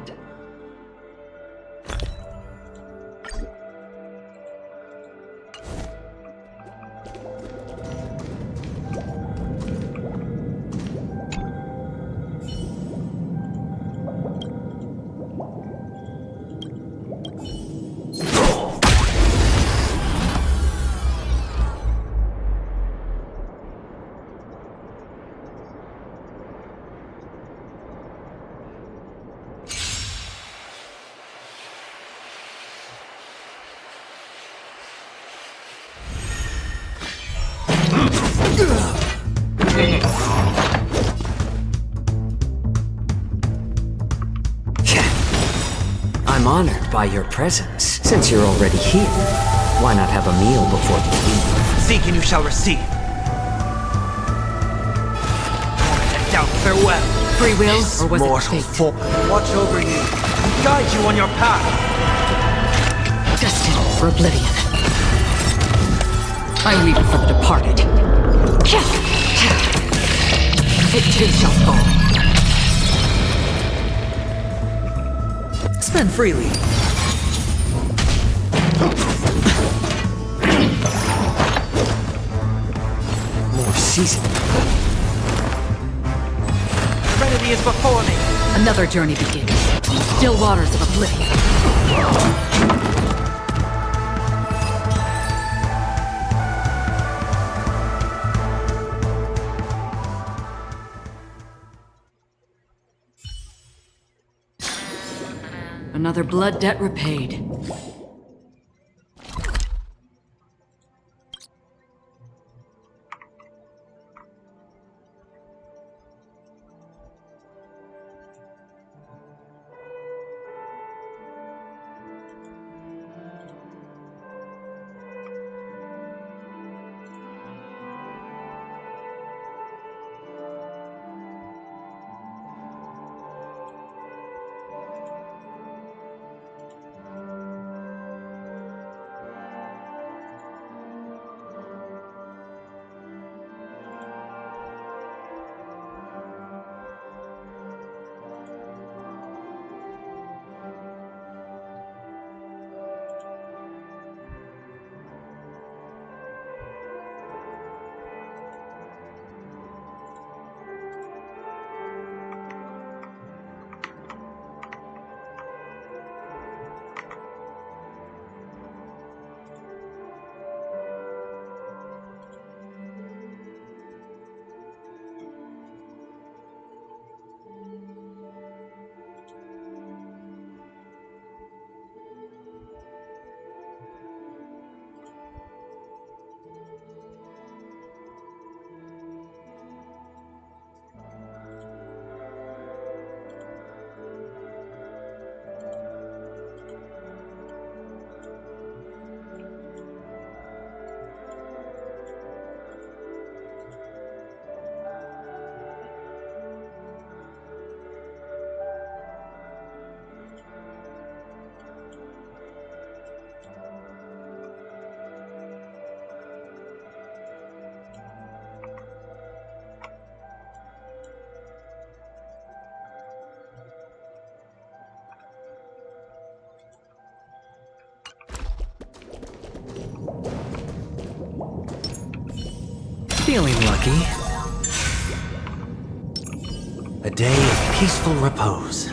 Speaker 2: I'm honored by your presence. Since you're already here, why not have a meal before you leave?
Speaker 18: Seek and you shall receive. And doubt farewell.
Speaker 16: Free will, or was it
Speaker 18: Mortal
Speaker 16: fate?
Speaker 18: foe, watch over you and guide you on your path.
Speaker 16: Destined for oblivion. I weep for the departed. It too shall fall.
Speaker 18: Spend freely.
Speaker 2: More season.
Speaker 18: Serenity is before me.
Speaker 16: Another journey begins. Still waters of oblivion. Another blood debt repaid.
Speaker 2: Feeling lucky. A day of peaceful repose.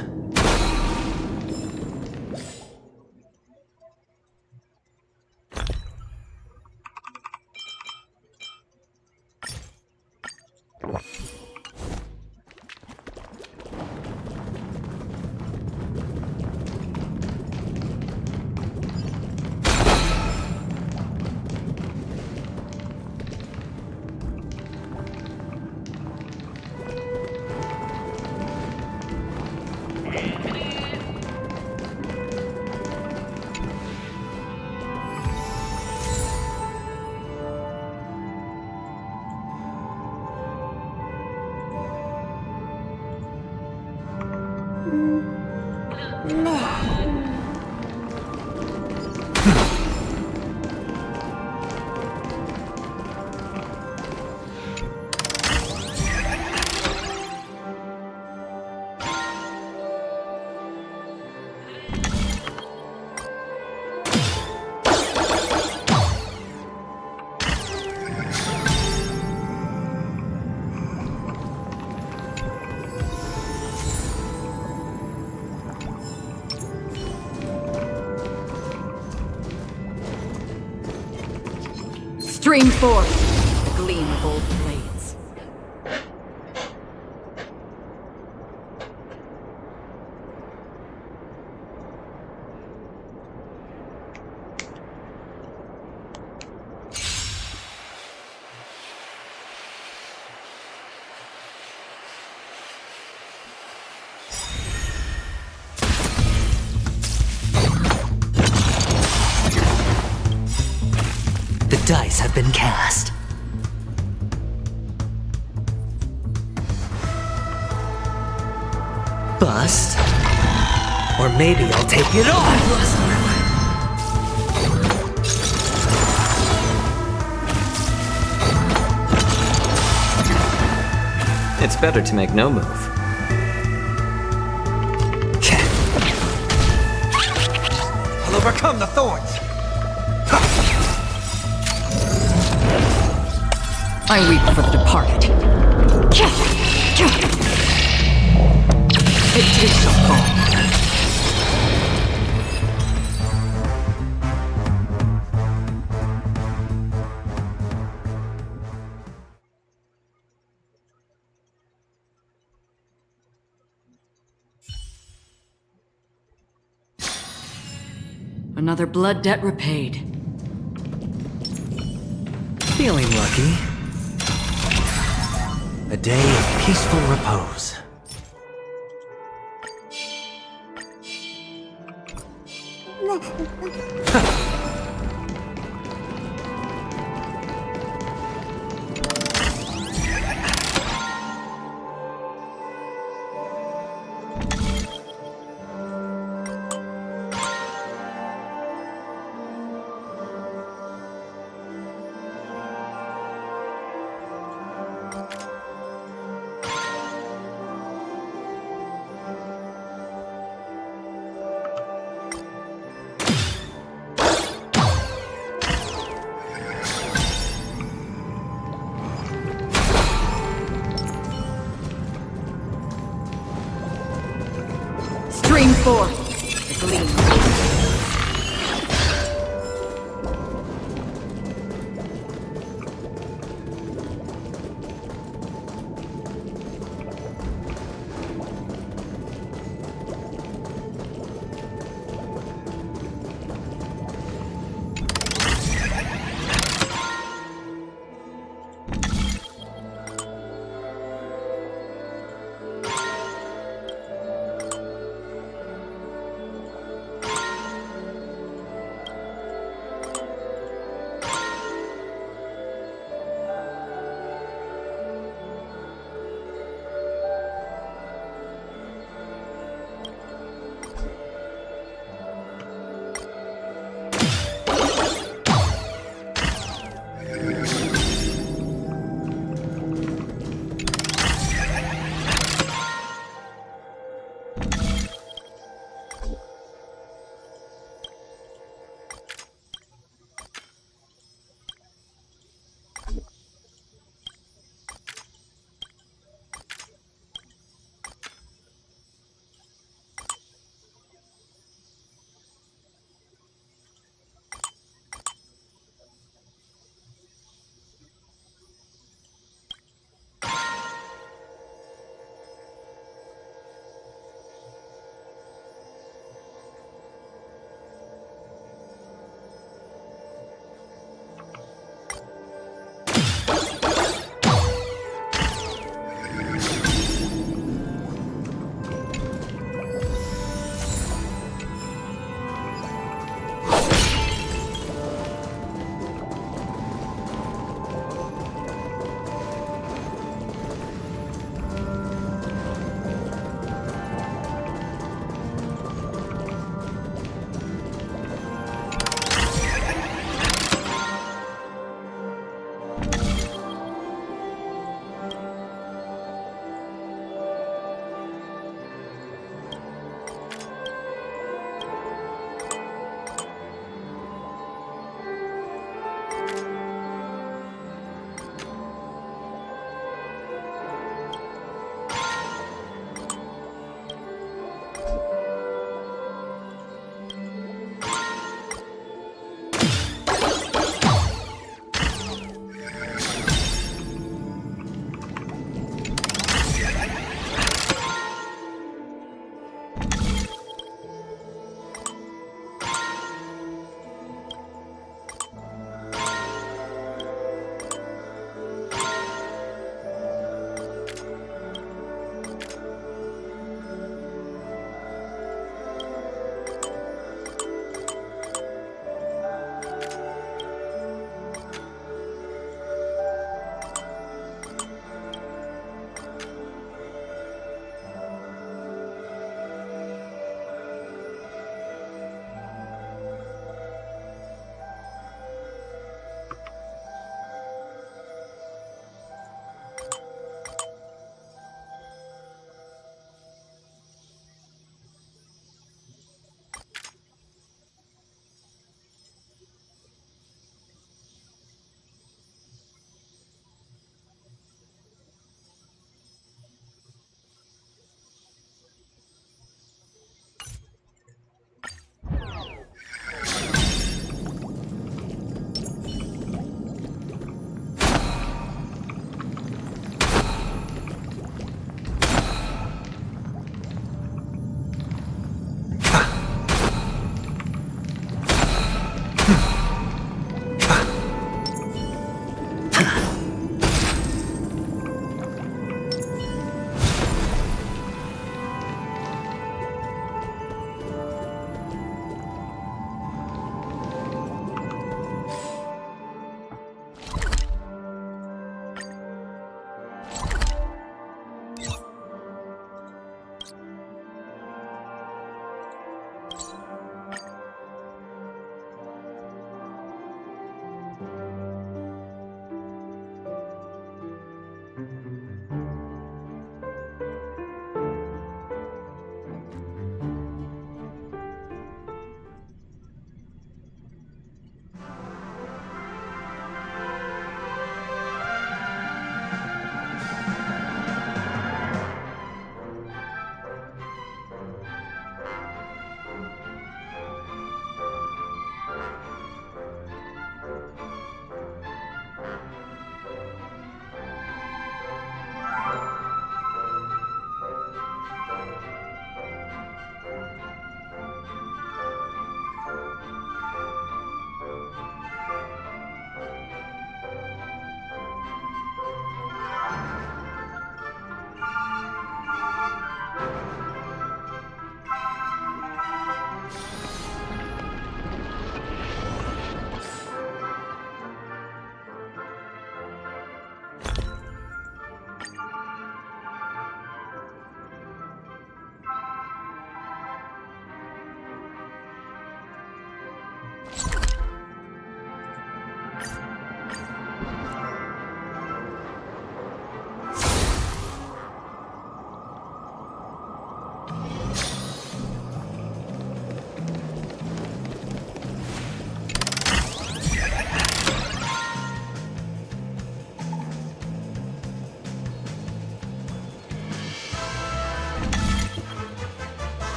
Speaker 12: Stream forth the gleam of old blades.
Speaker 2: The dice have been cast. Bust. Or maybe I'll take it off. It's better to make no move.
Speaker 18: I'll overcome the thorns.
Speaker 12: I weep for the departed. It too shall fall.
Speaker 16: Another blood debt repaid.
Speaker 2: Feeling lucky. A day of peaceful repose.
Speaker 12: Stream forth the gleam.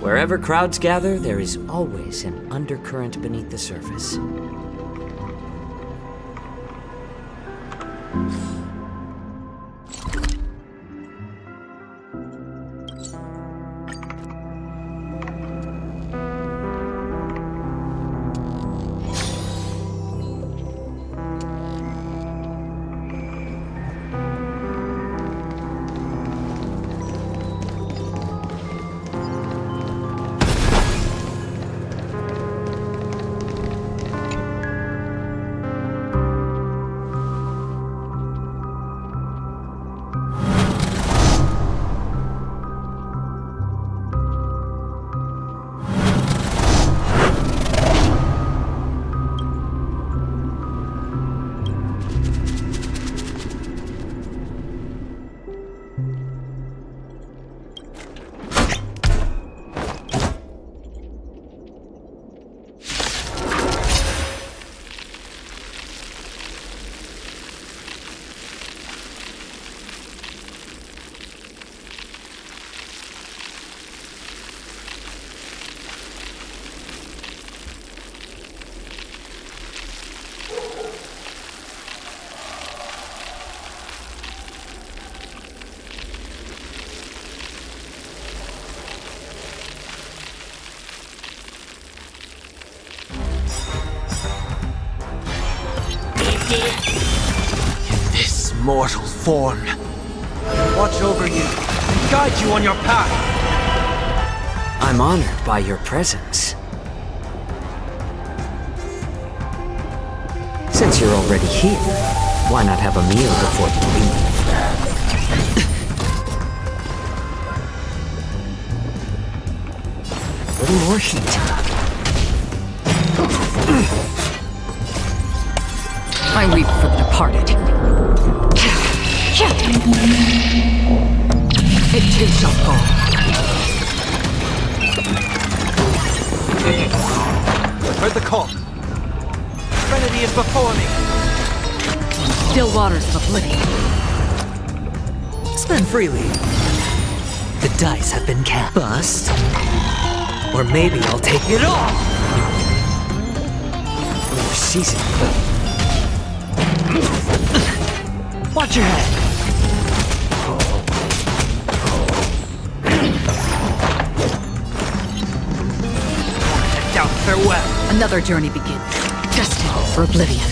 Speaker 2: Wherever crowds gather, there is always an undercurrent beneath the surface.
Speaker 18: In this mortal form, watch over you and guide you on your path.
Speaker 2: I'm honored by your presence. Since you're already here, why not have a meal before you leave? A little more heat.
Speaker 12: I weep for the departed. It too shall fall.
Speaker 18: Heard the call. Trinity is before me.
Speaker 12: Still waters of oblivion.
Speaker 19: Spend freely. The dice have been cast. Bust. Or maybe I'll take it all.
Speaker 2: We're seasoned.
Speaker 19: Watch your head. Down, farewell.
Speaker 12: Another journey begins. Destined for oblivion.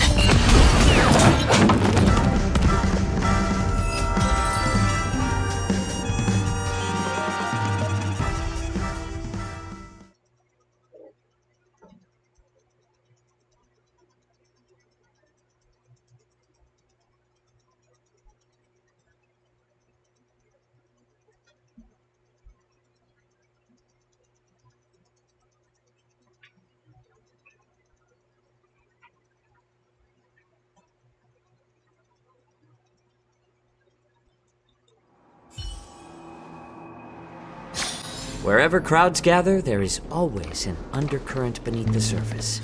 Speaker 2: Wherever crowds gather, there is always an undercurrent beneath the surface.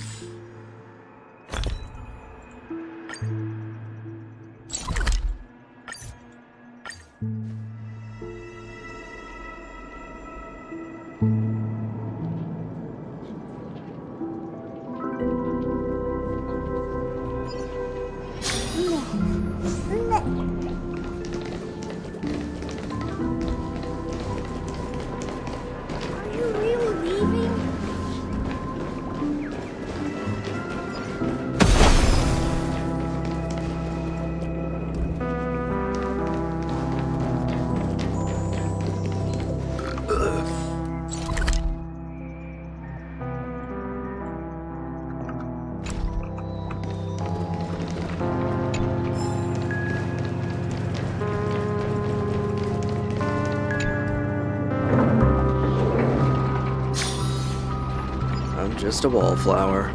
Speaker 20: just a wallflower.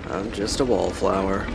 Speaker 20: I'm just a wallflower.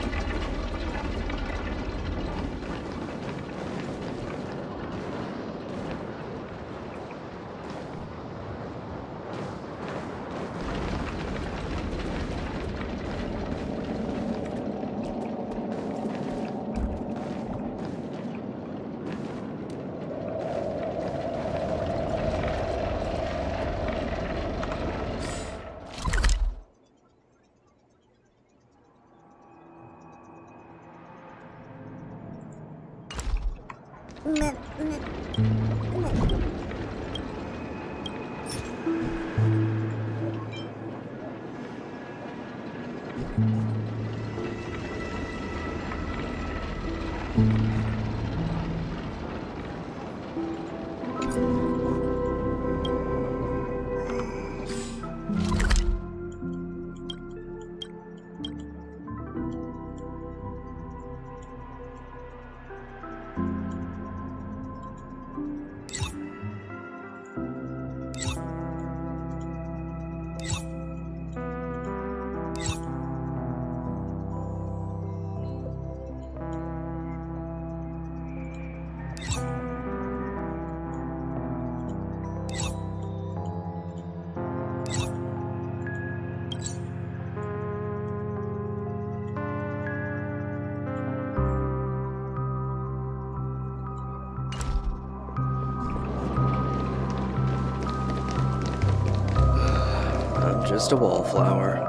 Speaker 20: I'm just a wallflower.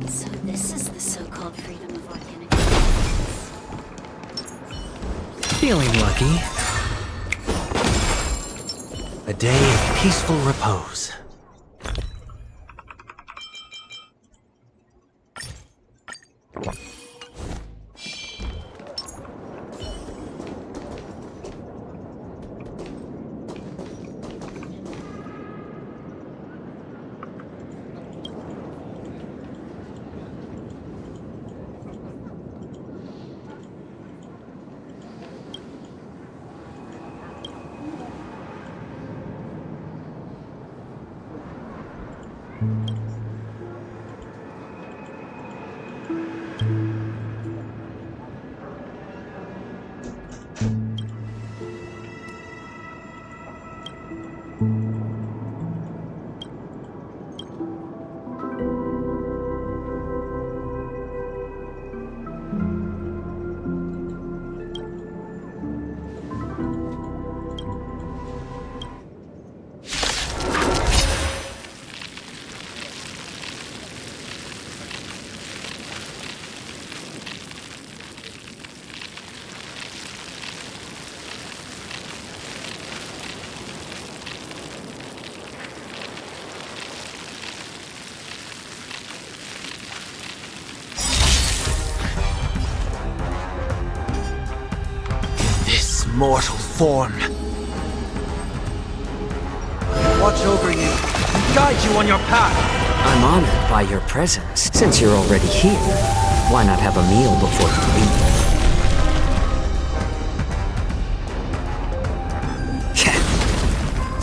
Speaker 11: So this is the so-called freedom of organic.
Speaker 19: Feeling lucky. A day of peaceful repose.
Speaker 18: Mortal form. Watch over you, guide you on your path.
Speaker 2: I'm honored by your presence. Since you're already here, why not have a meal before
Speaker 18: you leave?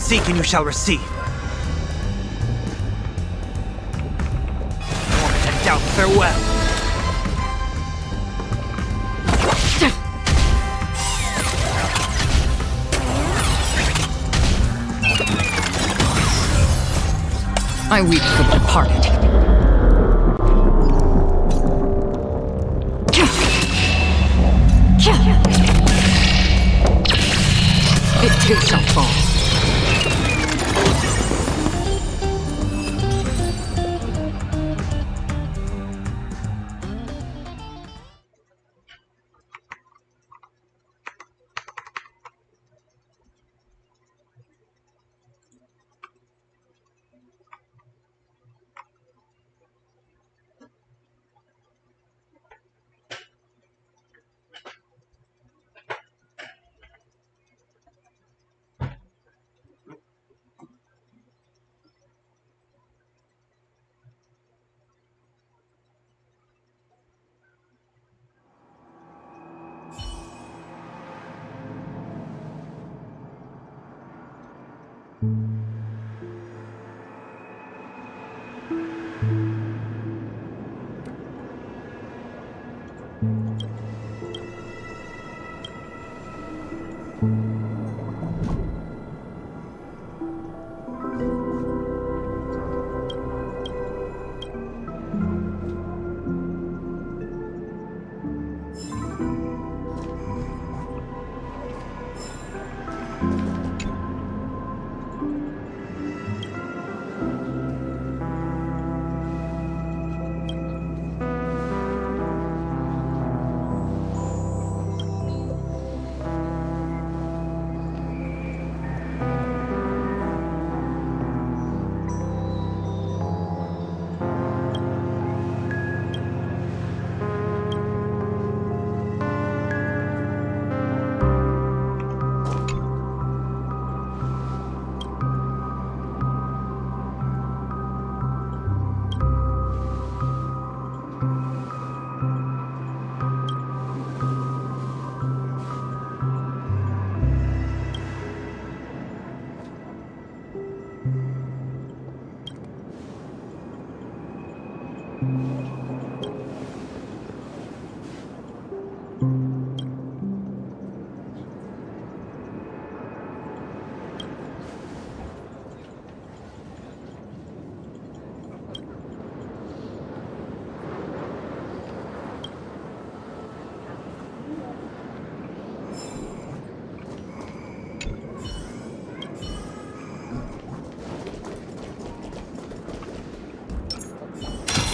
Speaker 18: Seek and you shall receive. Warrant and doubt, farewell.
Speaker 12: I weep for the departed.
Speaker 19: too shall fall.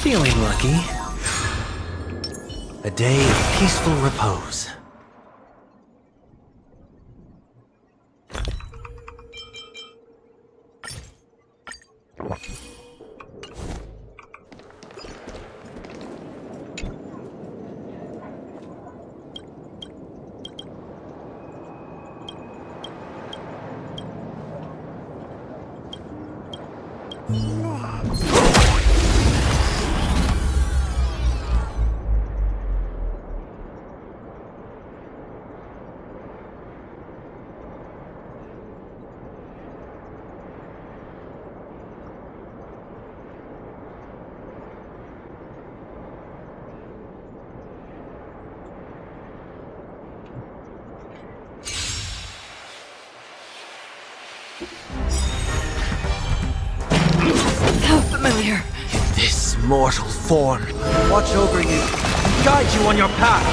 Speaker 19: Feeling lucky. A day of peaceful repose.
Speaker 18: How familiar. In this mortal form. Watch over you. Guide you on your path.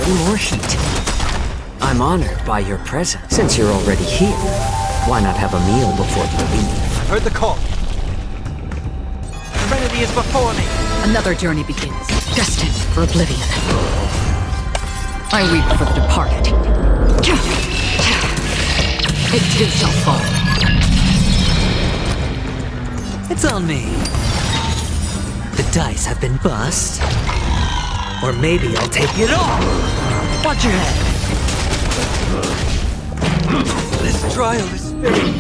Speaker 2: Any more heat? I'm honored by your presence. Since you're already here, why not have a meal before you leave?
Speaker 18: I've heard the call. Serenity is before me.
Speaker 12: Another journey begins, destined for oblivion. I weep for the departed. It too shall fall.
Speaker 19: It's on me. The dice have been bust. Or maybe I'll take it all. Watch your head. This trial is very...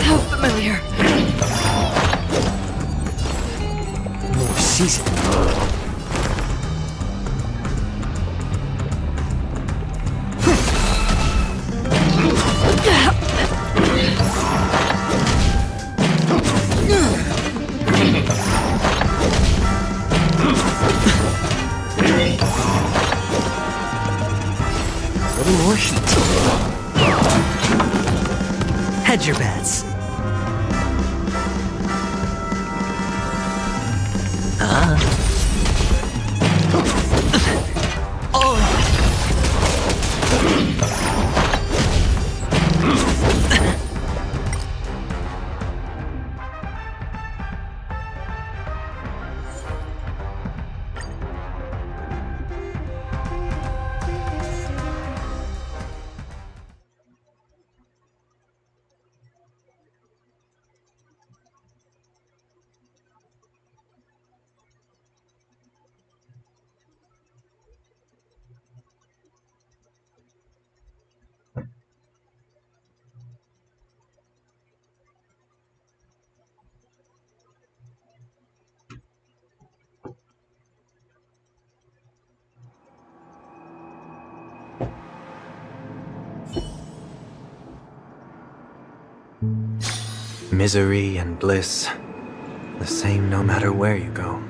Speaker 19: How familiar.
Speaker 2: More seasoned. Little more heat.
Speaker 19: Hedge your bets.
Speaker 18: Misery and bliss, the same no matter where you go.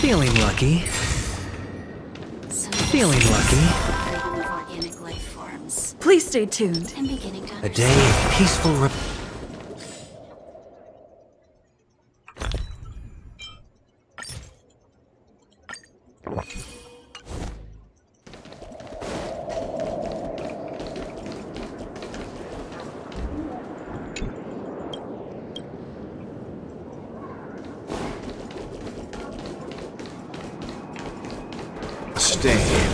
Speaker 19: Feeling lucky. Feeling lucky.
Speaker 11: Of organic life forms.
Speaker 12: Please stay tuned.
Speaker 11: I'm beginning to
Speaker 19: A day of peaceful
Speaker 10: Stand.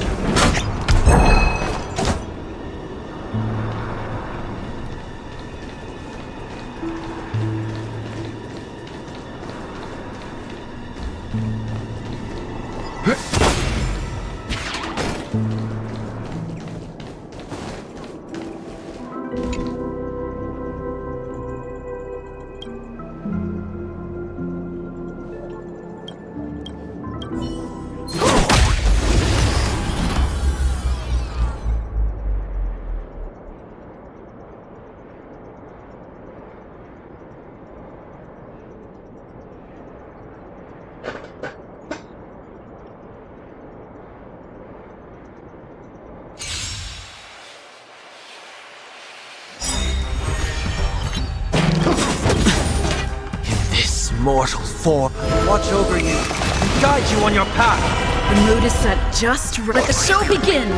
Speaker 18: Mortal form, watch over you and guide you on your path.
Speaker 12: The mood is set just right. Let the show begin!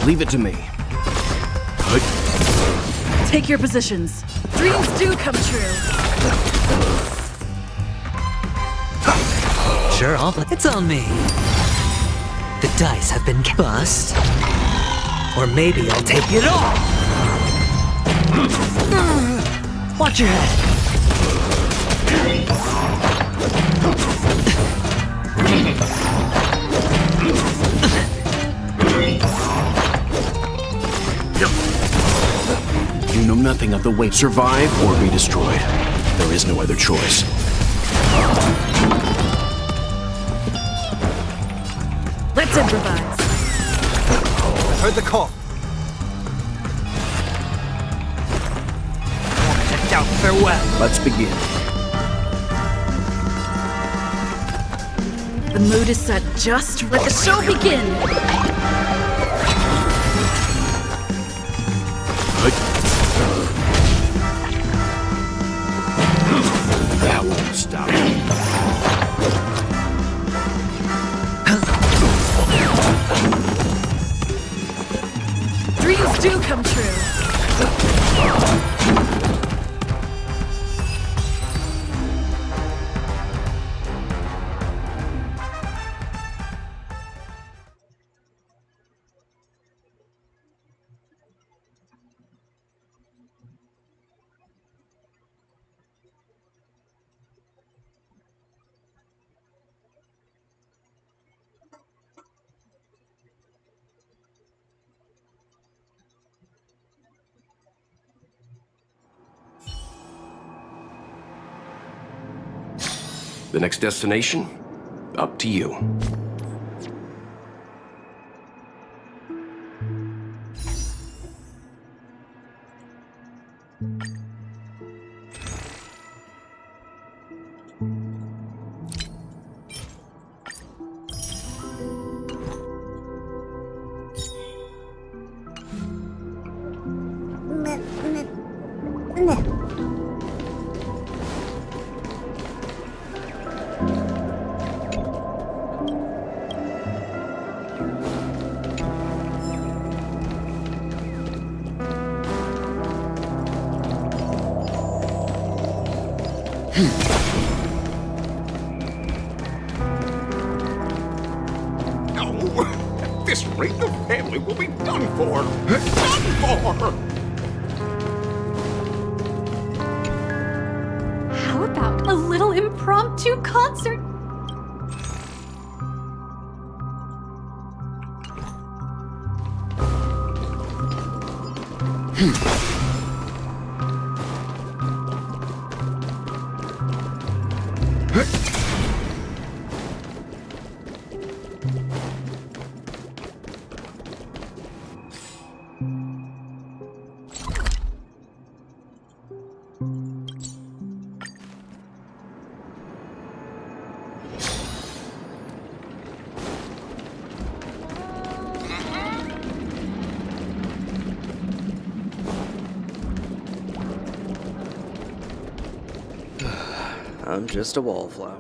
Speaker 18: Leave it to me.
Speaker 12: Take your positions. Dreams do come true.
Speaker 19: Sure, it's on me. The dice have been bust. Or maybe I'll take it all. Watch your head.
Speaker 21: You know nothing of the way. Survive or be destroyed. There is no other choice.
Speaker 12: Let's improvise.
Speaker 18: I heard the call. Checked out. Farewell.
Speaker 21: Let's begin.
Speaker 12: The mood is set just right. Let the show begin.
Speaker 21: That won't stop.
Speaker 12: Dreams do come true.
Speaker 21: The next destination? Up to you.
Speaker 13: At this rate, the family will be done for. Done for!
Speaker 5: How about a little impromptu concert?
Speaker 20: I'm just a wallflower.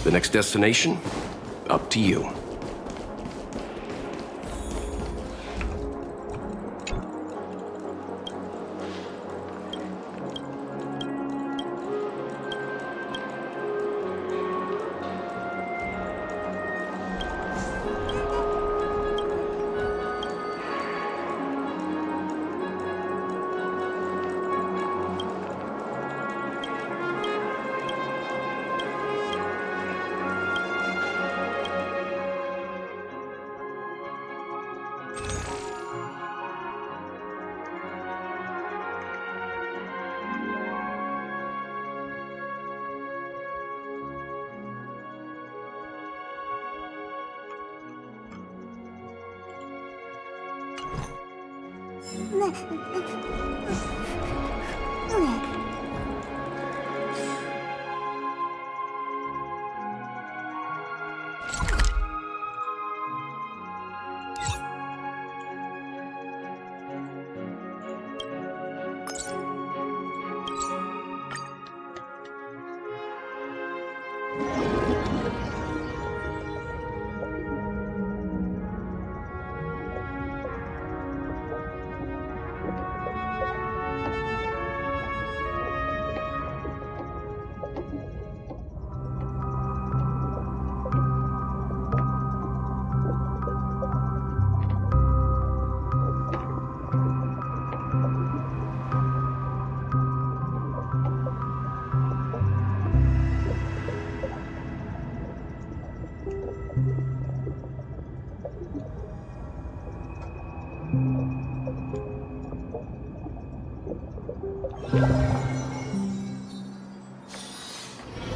Speaker 21: The next destination? Up to you.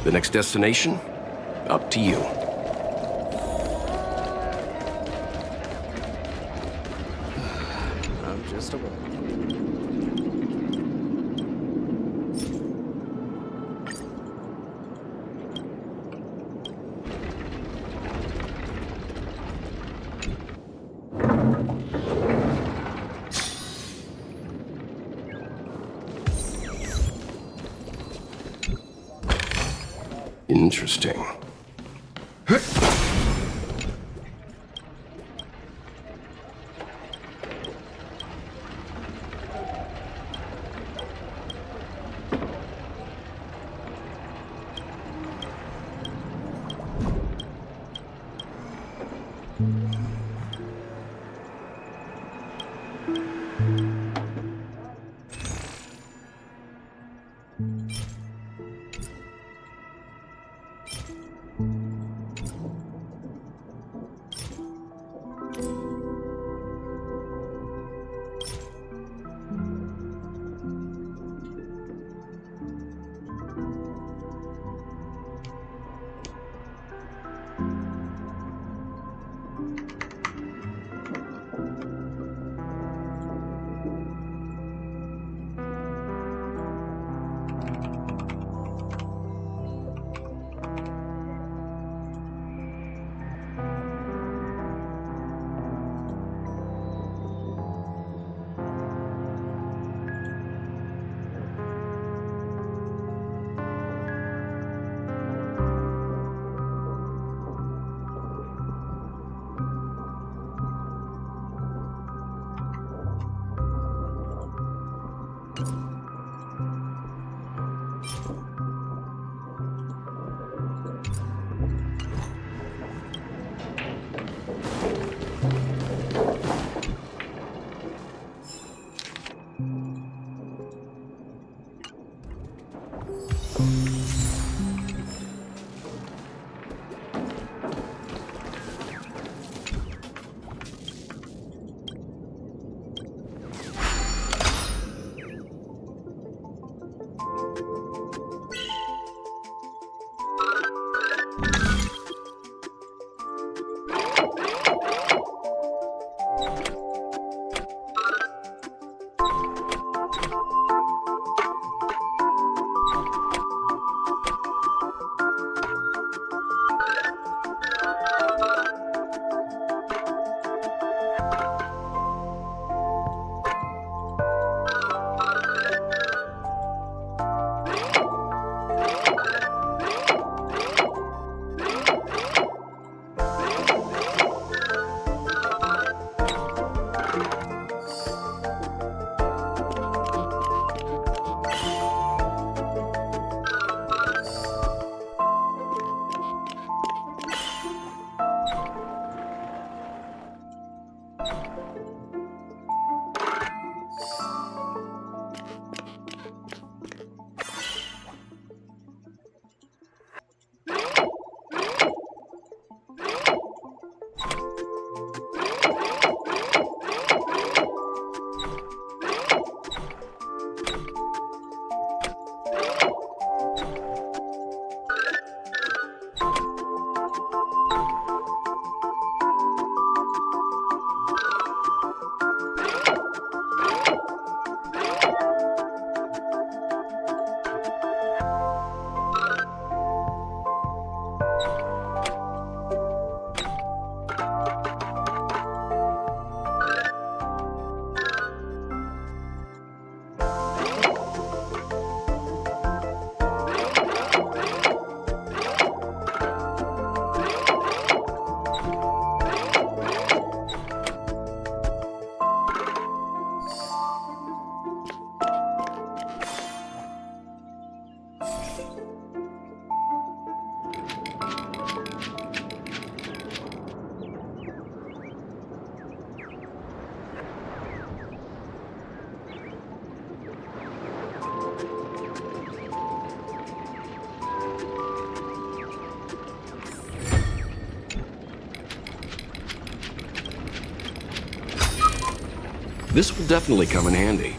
Speaker 21: The next destination? Up to you.
Speaker 20: I'm just a wall.
Speaker 21: Interesting. This will definitely come in handy.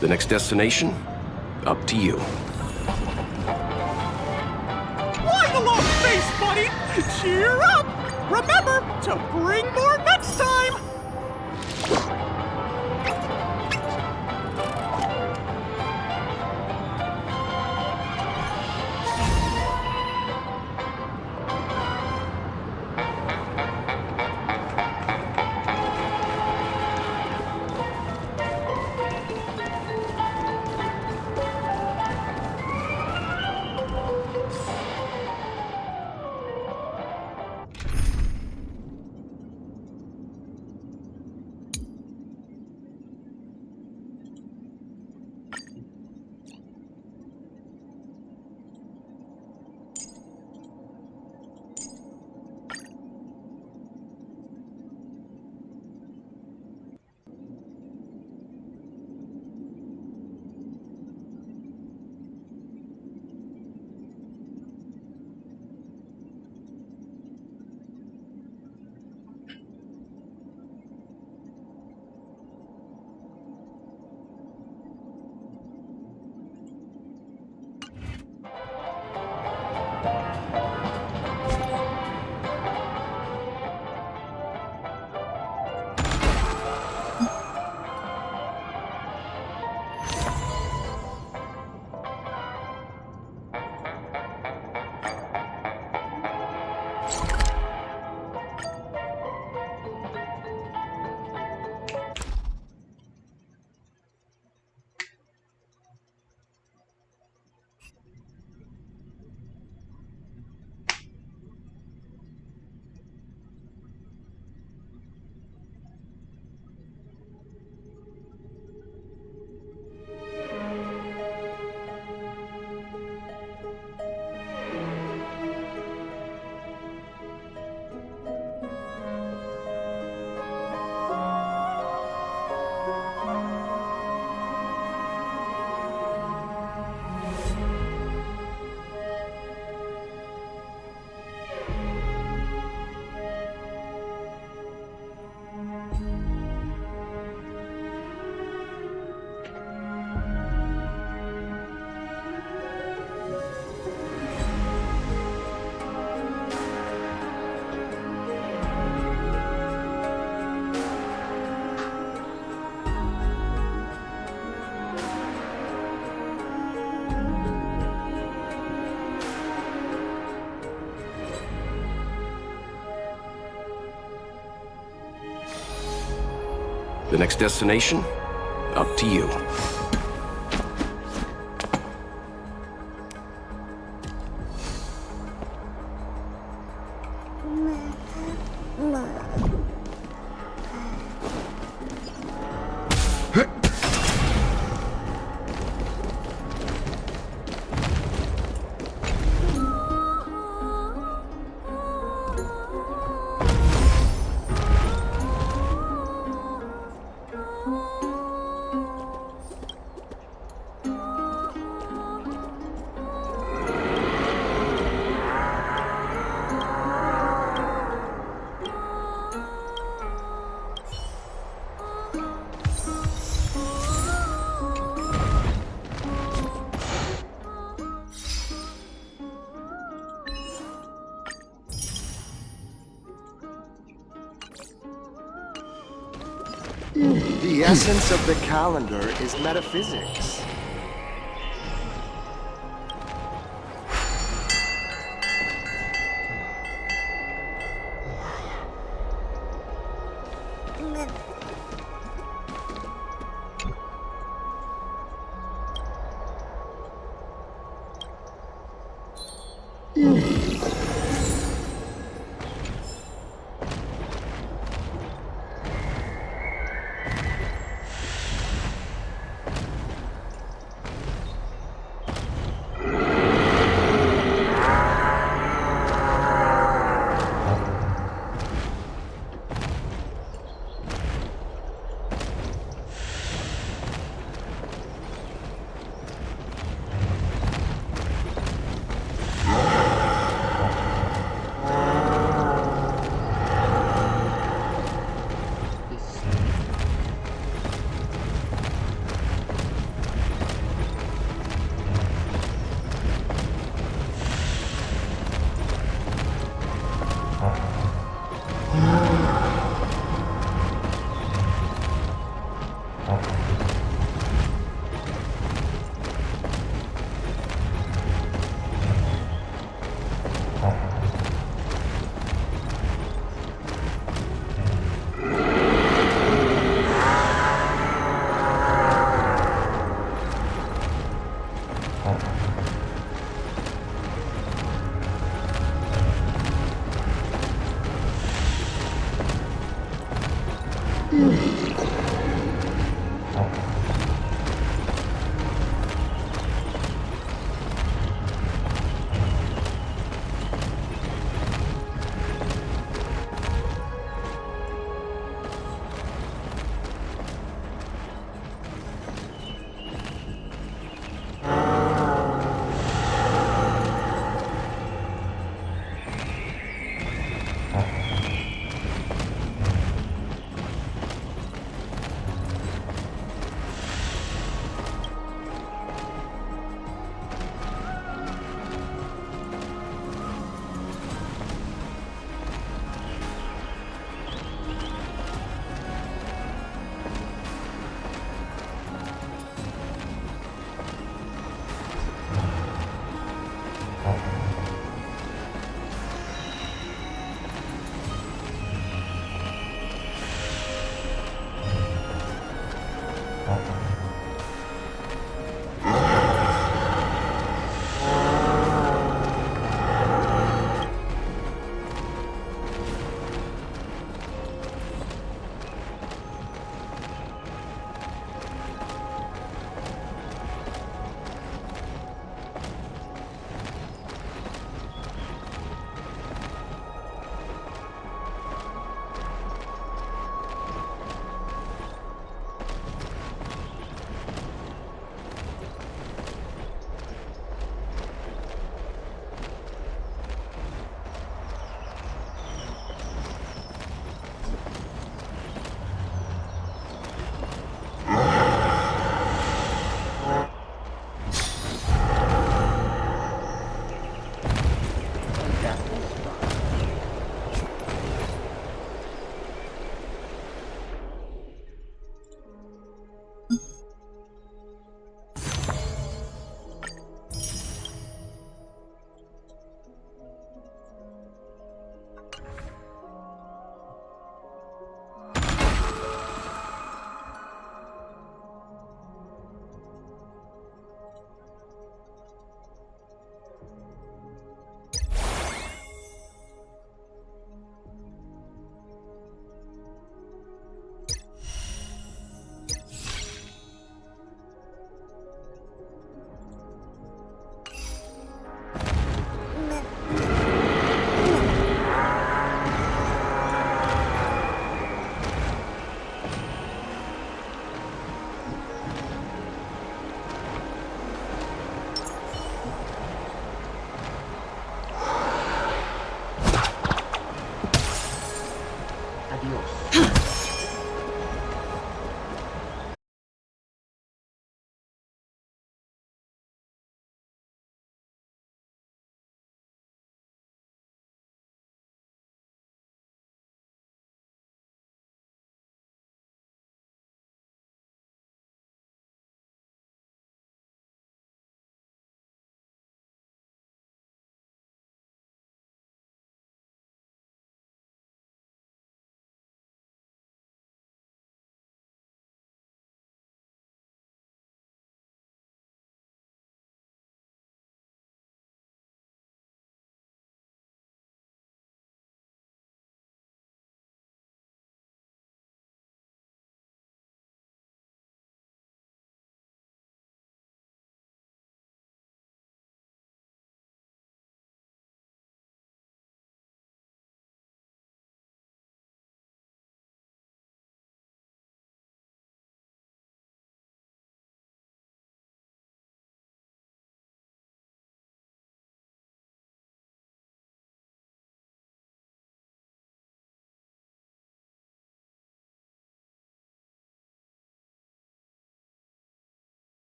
Speaker 21: The next destination? Up to you.
Speaker 17: Ride along, space buddy! Cheer up! Remember to bring more next time!
Speaker 21: The next destination? Up to you.
Speaker 7: The essence of the calendar is metaphysics.